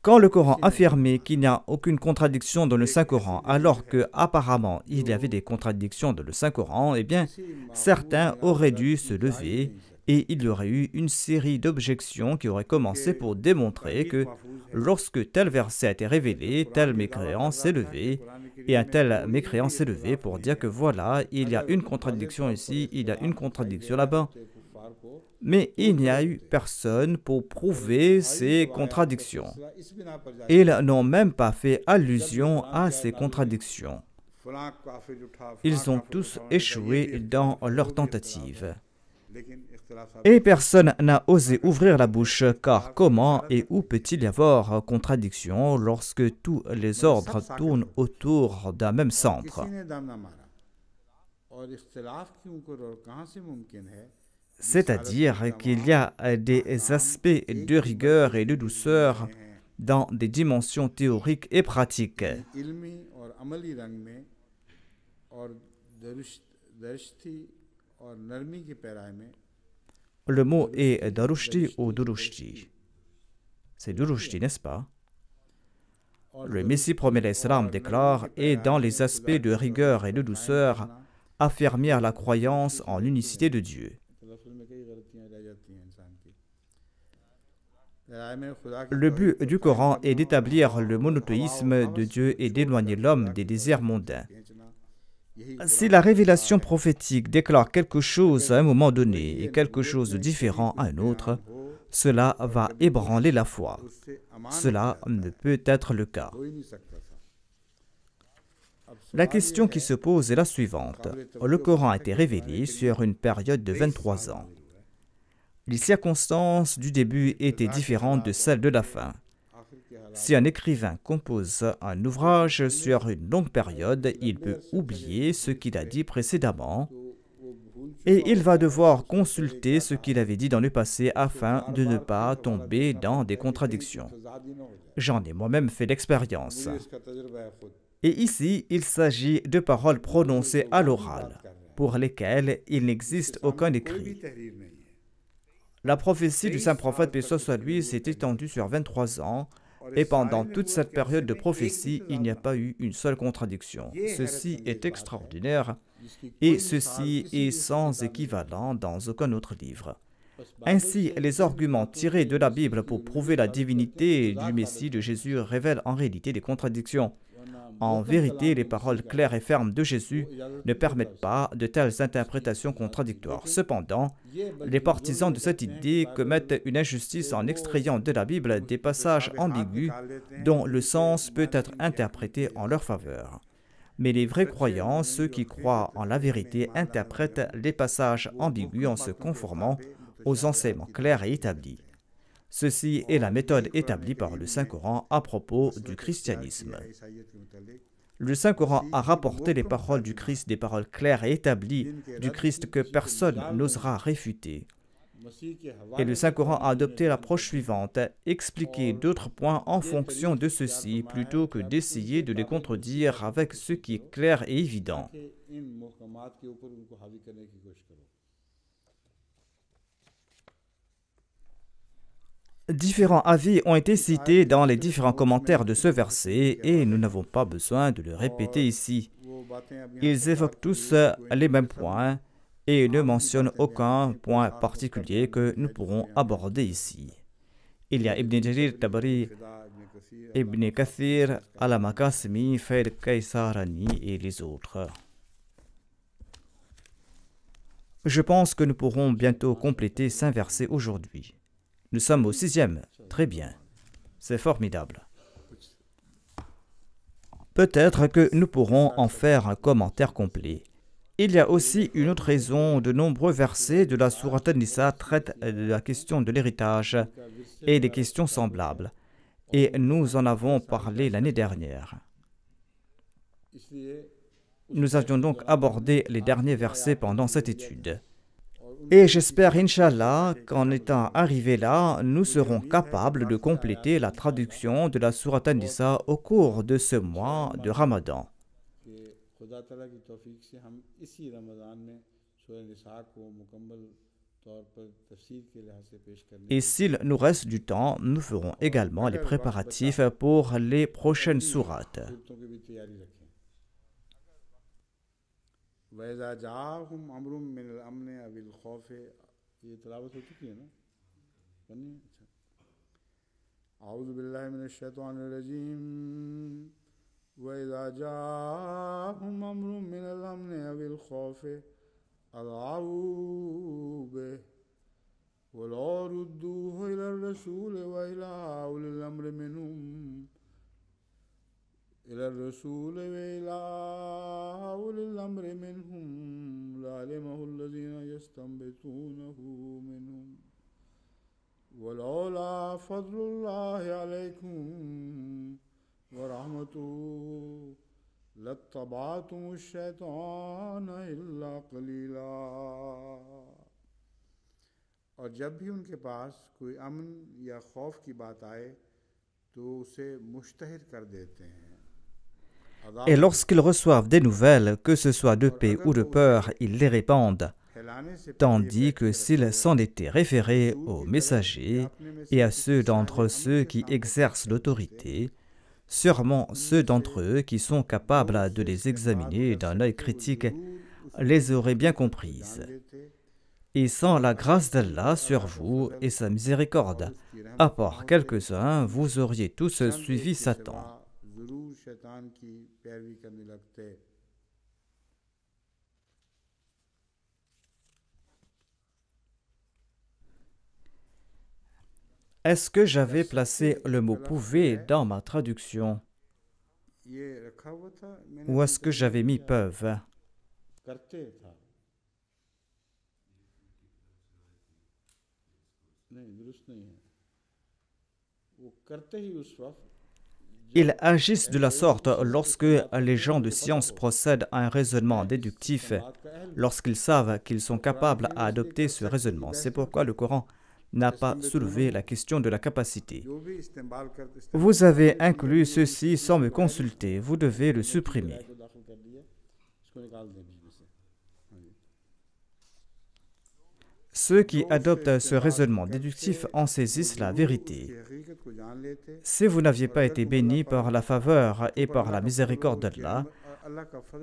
Quand le Coran affirmait qu'il n'y a aucune contradiction dans le Saint-Coran, alors qu'apparemment il y avait des contradictions dans le Saint-Coran, eh bien, certains auraient dû se lever et il y aurait eu une série d'objections qui auraient commencé pour démontrer que lorsque tel verset a été révélé, tel mécréant s'est levé, et un tel mécréant s'est levé pour dire que voilà, il y a une contradiction ici, il y a une contradiction là-bas. Mais il n'y a eu personne pour prouver ces contradictions. Ils n'ont même pas fait allusion à ces contradictions. Ils ont tous échoué dans leur tentative. Et personne n'a osé ouvrir la bouche, car comment et où peut-il y avoir contradiction lorsque tous les ordres tournent autour d'un même centre? C'est-à-dire qu'il y a des aspects de rigueur et de douceur dans des dimensions théoriques et pratiques. Le mot est darushti ou durushti. C'est durushti, n'est-ce pas? Le Messie premier l'Islam déclare: et dans les aspects de rigueur et de douceur, affermir la croyance en l'unicité de Dieu. Le but du Coran est d'établir le monothéisme de Dieu et d'éloigner l'homme des désirs mondains. Si la révélation prophétique déclare quelque chose à un moment donné et quelque chose de différent à un autre, cela va ébranler la foi. Cela ne peut être le cas. La question qui se pose est la suivante. Le Coran a été révélé sur une période de 23 ans. Les circonstances du début étaient différentes de celles de la fin. Si un écrivain compose un ouvrage sur une longue période, il peut oublier ce qu'il a dit précédemment et il va devoir consulter ce qu'il avait dit dans le passé afin de ne pas tomber dans des contradictions. J'en ai moi-même fait l'expérience. Et ici, il s'agit de paroles prononcées à l'oral, pour lesquelles il n'existe aucun écrit. La prophétie du saint prophète, paix soit lui, s'est étendue sur 23 ans, et pendant toute cette période de prophétie, il n'y a pas eu une seule contradiction. Ceci est extraordinaire, et ceci est sans équivalent dans aucun autre livre. Ainsi, les arguments tirés de la Bible pour prouver la divinité du Messie de Jésus révèlent en réalité des contradictions. En vérité, les paroles claires et fermes de Jésus ne permettent pas de telles interprétations contradictoires. Cependant, les partisans de cette idée commettent une injustice en extrayant de la Bible des passages ambigus dont le sens peut être interprété en leur faveur. Mais les vrais croyants, ceux qui croient en la vérité, interprètent les passages ambigus en se conformant aux enseignements clairs et établis. Ceci est la méthode établie par le Saint-Coran à propos du christianisme. Le Saint-Coran a rapporté les paroles du Christ, des paroles claires et établies du Christ que personne n'osera réfuter. Et le Saint-Coran a adopté l'approche suivante, expliquer d'autres points en fonction de ceux-ci, plutôt que d'essayer de les contredire avec ce qui est clair et évident. Différents avis ont été cités dans les différents commentaires de ce verset et nous n'avons pas besoin de le répéter ici. Ils évoquent tous les mêmes points et ne mentionnent aucun point particulier que nous pourrons aborder ici. Il y a Ibn Jarir Tabari, Ibn Kathir, Al-Makasimi, Faid Kaysarani et les autres. Je pense que nous pourrons bientôt compléter 5 versets aujourd'hui. Nous sommes au 6e. Très bien. C'est formidable. Peut-être que nous pourrons en faire un commentaire complet. Il y a aussi une autre raison. De nombreux versets de la sourate An-Nisa traitent de la question de l'héritage et des questions semblables. Et nous en avons parlé l'année dernière. Nous avions donc abordé les derniers versets pendant cette étude. Et j'espère, Inch'Allah, qu'en étant arrivés là, nous serons capables de compléter la traduction de la sourate An-Nisa au cours de ce mois de Ramadan. Et s'il nous reste du temps, nous ferons également les préparatifs pour les prochaines sourates. وَإِذَا جَاءَهُمْ أَمْرٌ مِّنَ الْأَمْنِ أَوِ الْخَوْفِ یہ تلاوت ہو چکی ہے نا أعوذ بالله من الشيطان الرجيم وَإِذَا جَاءَهُمْ أَمْرٌ مِّنَ الْأَمْنِ أَوِ الْخَوْفِ أَذَاعُوا بِهِ وَلَوْ رُدُّوهُ إِلَى الرَّسُولِ وَإِلَى أُولِي الْأَمْرِ مِنْهُمْ إلى الرسول وإلى أولي الأمر منهم لعلمه الذين يستنبطونه منهم ولولا فضل الله عليكم ورحمته لاتبعتم الشيطان إلا قليلا. اور جب بھی ان کے پاس کوئی امن یا خوف کی بات آئے تو اسے مشتہر کر دیتے ہیں. Et lorsqu'ils reçoivent des nouvelles, que ce soit de paix ou de peur, ils les répandent, tandis que s'ils s'en étaient référés aux messagers et à ceux d'entre ceux qui exercent l'autorité, sûrement ceux d'entre eux qui sont capables de les examiner d'un œil critique les auraient bien comprises. Et sans la grâce d'Allah sur vous et sa miséricorde, à part quelques-uns, vous auriez tous suivi Satan. Est-ce que j'avais placé le mot « pouvait » dans ma traduction? Ou est-ce que j'avais mis « peuvent » ? Ils agissent de la sorte lorsque les gens de science procèdent à un raisonnement déductif, lorsqu'ils savent qu'ils sont capables à adopter ce raisonnement. C'est pourquoi le Coran n'a pas soulevé la question de la capacité. Vous avez inclus ceci sans me consulter, vous devez le supprimer. Ceux qui adoptent ce raisonnement déductif en saisissent la vérité. Si vous n'aviez pas été béni par la faveur et par la miséricorde d'Allah,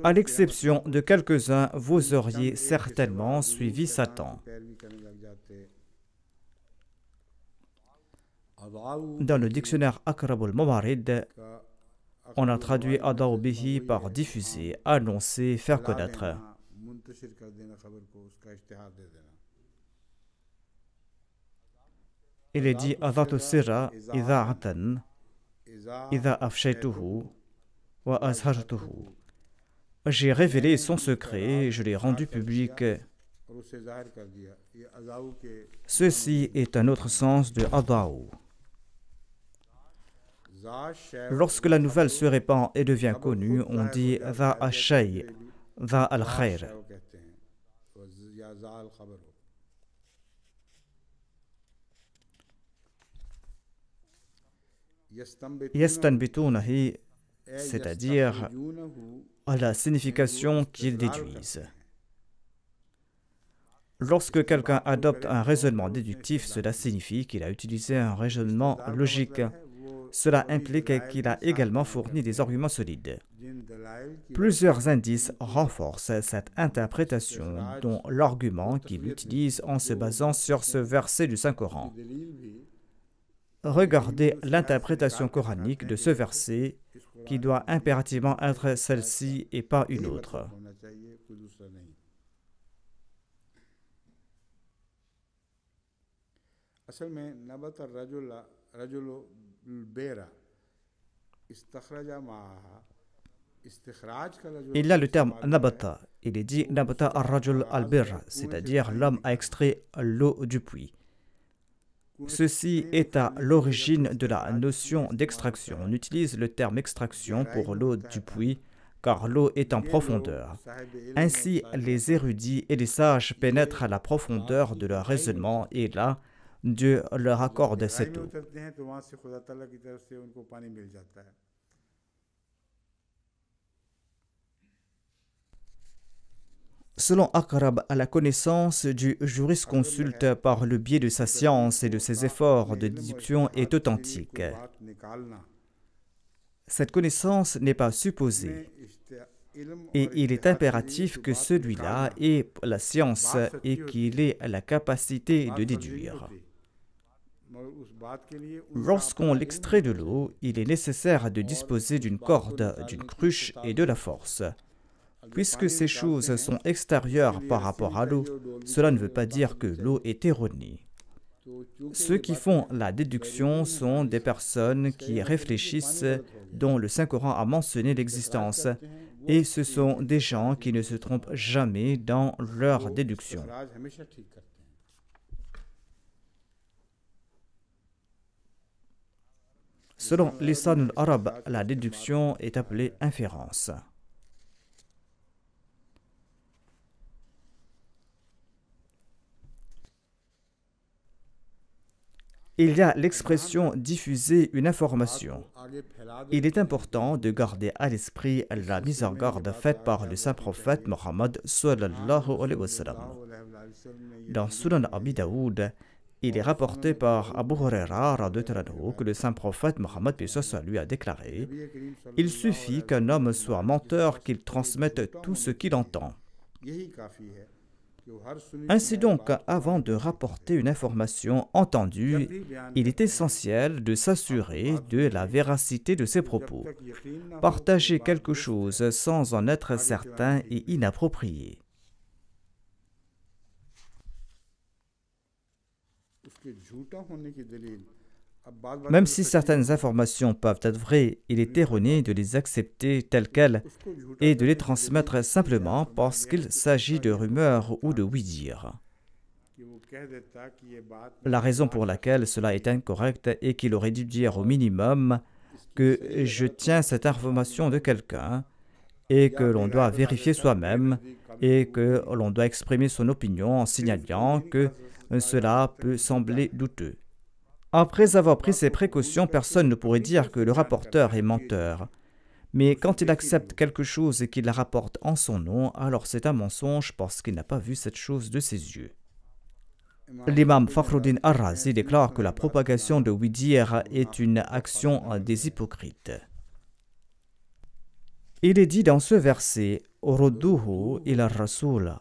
à l'exception de quelques-uns, vous auriez certainement suivi Satan. Dans le dictionnaire Aqrabul Mawarid, on a traduit Adaw bihi par diffuser, annoncer, faire connaître. Il est dit Adatu sirra idha'atan idha afshaytuhu wa azhartuhu. J'ai révélé son secret, je l'ai rendu public. Ceci est un autre sens de Adaw. Lorsque la nouvelle se répand et devient connue, on dit Dha al-shay, Dha al-khair. yastanbitunahi, ए c'est-à-dire यस्तखरुजूनहु à la signification qu'ils déduisent. Lorsque quelqu'un adopte un raisonnement déductif, cela signifie qu'il a utilisé un raisonnement logique. Cela implique qu'il a également fourni des arguments solides. जिन दलाइल की Plusieurs indices renforcent cette interprétation, dont l'argument qu'il utilise en se basant sur ce verset du Saint-Coran. दलील भी Regardez l'interprétation coranique de ce verset qui doit impérativement être celle-ci et pas une autre. होना चाहिए, कोई दूसरा नहीं। असल में नबत रजुल रजुल बेरा इस्तखरजा माहा इस्तिखराज का रजुल Il y a le terme nabata. Il est dit nabata ar-rajul al-bir, c'est-à-dire l'homme a extrait l'eau du puits. Ceci est à l'origine de la notion d'extraction. On utilise le terme extraction pour l'eau du puits, car l'eau est en profondeur. Ainsi, les érudits et les sages pénètrent à la profondeur de leur raisonnement et là, Dieu leur accorde cette eau. उतरते हैं तो वहां से खुदा ताला की तरफ से उनको पानी मिल जाता है। Selon Aqrab, la connaissance du jurisconsulte par le biais de sa science et de ses efforts de déduction est authentique. कोई बात निकालना Cette connaissance n'est pas supposée इल्म et il est impératif que celui-là ait la science et qu'il ait la capacité de déduire. मगर उस बात के लिए Lorsqu'on l'extrait de l'eau, il est nécessaire de disposer d'une corde, d'une cruche et de la force. Puisque ces choses sont extérieures par rapport à l'eau, cela ne veut pas dire que l'eau est erronée. Ceux qui font la déduction sont des personnes qui réfléchissent, dont le Saint-Coran a mentionné l'existence, et ce sont des gens qui ne se trompent jamais dans leur déduction. राज हमेशा ठीक करते हैं। Selon Lisan al-Arab, la déduction est appelée inférence. Il y a l'expression diffuser une information. आगे फैला दो Il est important de garder à l'esprit la mise en garde faite par le saint prophète Mohammed sallallahu alayhi wa sallam. Dans Sunan Abi Daoud, il est rapporté par Abu Huraira radhiyallahu anhu que le saint prophète Mohammed lui a déclaré: il suffit qu'un homme soit menteur qu'il transmette tout ce qu'il entend. यही काफी है कि वो हर सुनी Ainsi donc, avant de rapporter une information entendue, il est essentiel de s'assurer de la véracité de ses propos. तक यकीन न हो Partager quelque chose sans en être certain est inapproprié. उसके झूठा होने की दलील अब बात बात Même si certaines informations peuvent être vraies, il est erroné de les accepter telles quelles उसको झूठा et de les transmettre simplement parce qu'il s'agit de rumeurs ou de oui-dire. कि वो कह देता कि ये बात La raison pour laquelle cela est incorrect est qu'il aurait dû dire au minimum que je tiens cette information de quelqu'un et que l'on doit vérifier soi-même et que l'on doit exprimer son opinion en signalant que cela peut sembler douteux. Après avoir pris ces précautions, personne ne pourrait dire que le rapporteur est menteur. Mais quand il accepte quelque chose et qu'il la rapporte en son nom, alors c'est un mensonge parce qu'il n'a pas vu cette chose de ses yeux. L'imam Fakhruddin Ar-Razi déclare que la propagation de oui-dire est une action des hypocrites. Il est dit dans ce verset: Rudduhu ila ar-rasul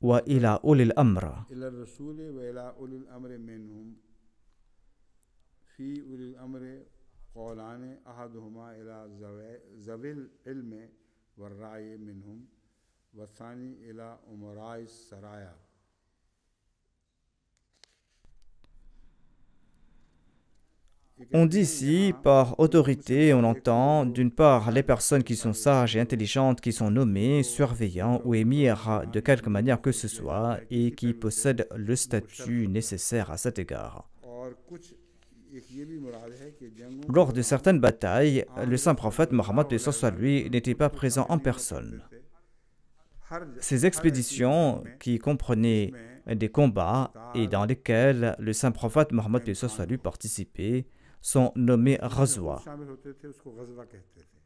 wa ila ulil amr. إلى الرسول وإلى أولي الأمر منهم في أولي الأمر قولان أحدهما إلى ذوي العلم والرأي منهم والثاني إلى أمراء السرايا. On dit ici, par autorité, on entend d'une part les personnes qui sont sages et intelligentes, qui sont nommées, surveillants ou émirs de quelque manière que ce soit et qui possèdent le statut nécessaire à cet égard. और कुछ एक ये भी मुराद है कि जंगों Lors de certaines batailles, le saint prophète Mohammed lui n'était pas présent en personne. हर Ces expéditions, qui comprenaient des combats et dans lesquels le saint prophète Mohammed lui participait, sont nommés ghazwa. शामिल होते थे उसको गजवा कहते थे।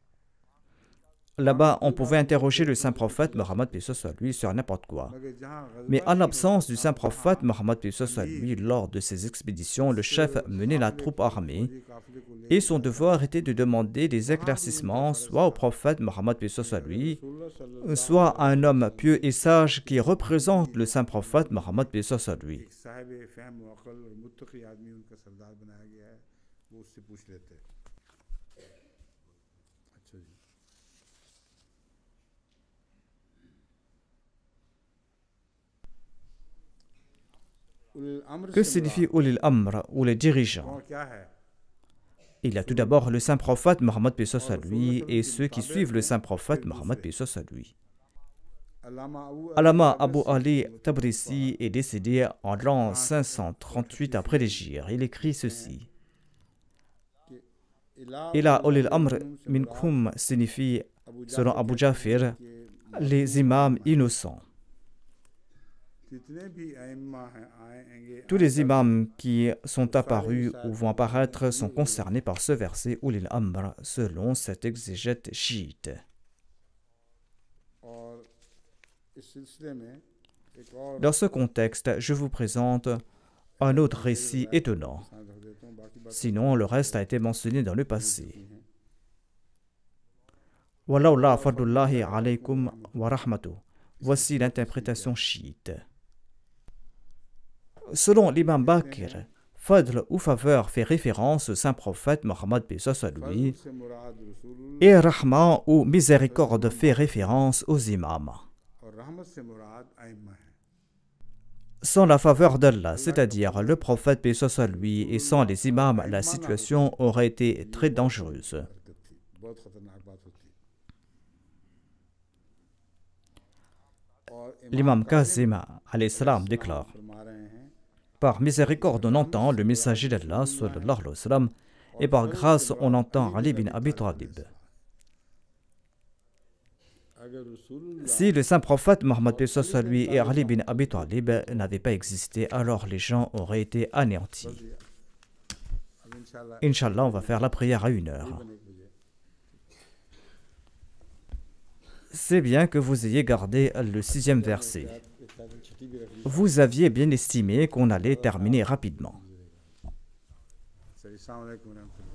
Là-bas, on pouvait interroger le saint prophète Mohammed paix soit lui sur n'importe quoi. मगर जहाँ Mais गजवा en नहीं l'absence du होता saint था, prophète Mohammed paix soit lui, lors de ses expéditions, le chef menait la troupe armée फौजी काफिले को ले et son devoir était de demander des éclaircissements soit au prophète Mohammed paix soit lui, रसूलुल्लाह सल्लल्लाहु soit à un homme pieux et sage qui représente le saint prophète Mohammed paix soit lui. एक साहिब फहम व अक्ल और मुत्तकी आदमी उनका सरदार बनाया गया है, वो उससे पूछ लेते हैं। अच्छा जी, उल अम्र Que से signifie Ulil Amr ou les dirigeants? मुराद क्या है? Il y a tout d'abord le saint prophète Mohammed paix soit lui et ceux qui suivent le saint prophète Mohammed paix soit lui. Allama Abu Ali Tabrisi est décédé en l'an 538 après l'Hégire. Il écrit ceci. Ila Ulil Amr minkum signifie, selon Abu Jafir, les imams innocents. Tous les imams qui sont apparus ou vont apparaître sont concernés par ce verset Ulil Amr selon cette exégète chiite. Dans ce contexte, je vous présente un autre récit étonnant. Sinon, le reste a été mentionné dans le passé. Walawla fadlullahi alaykum wa rahmatuh. Voici l'interprétation chiite. Selon l'imam Bakr, Fadl ou faveur fait référence au saint prophète Mohammed paix soit lui, et Rahman ou miséricorde fait référence aux imams. Sans la faveur d'Allah, c'est-à-dire le prophète paix soit lui, et sans les imams, la situation aurait été très dangereuse. L'imam Kazim alayhi salam déclare: par miséricorde on entend le messager d'Allah sallallahu alayhi wa sallam, et par grâce on entend Ali bin Abi Talib. Si le saint prophète Mohammed paix soit lui et Ali bin Abi Talib n'avaient pas existé, alors les gens auraient été anéantis. Inch'Allah, on va faire la prière à 1h. C'est bien que vous ayez gardé le 6e verset. Vous aviez bien estimé qu'on allait terminer rapidement. Assalamu alaikum wa rahmatullah.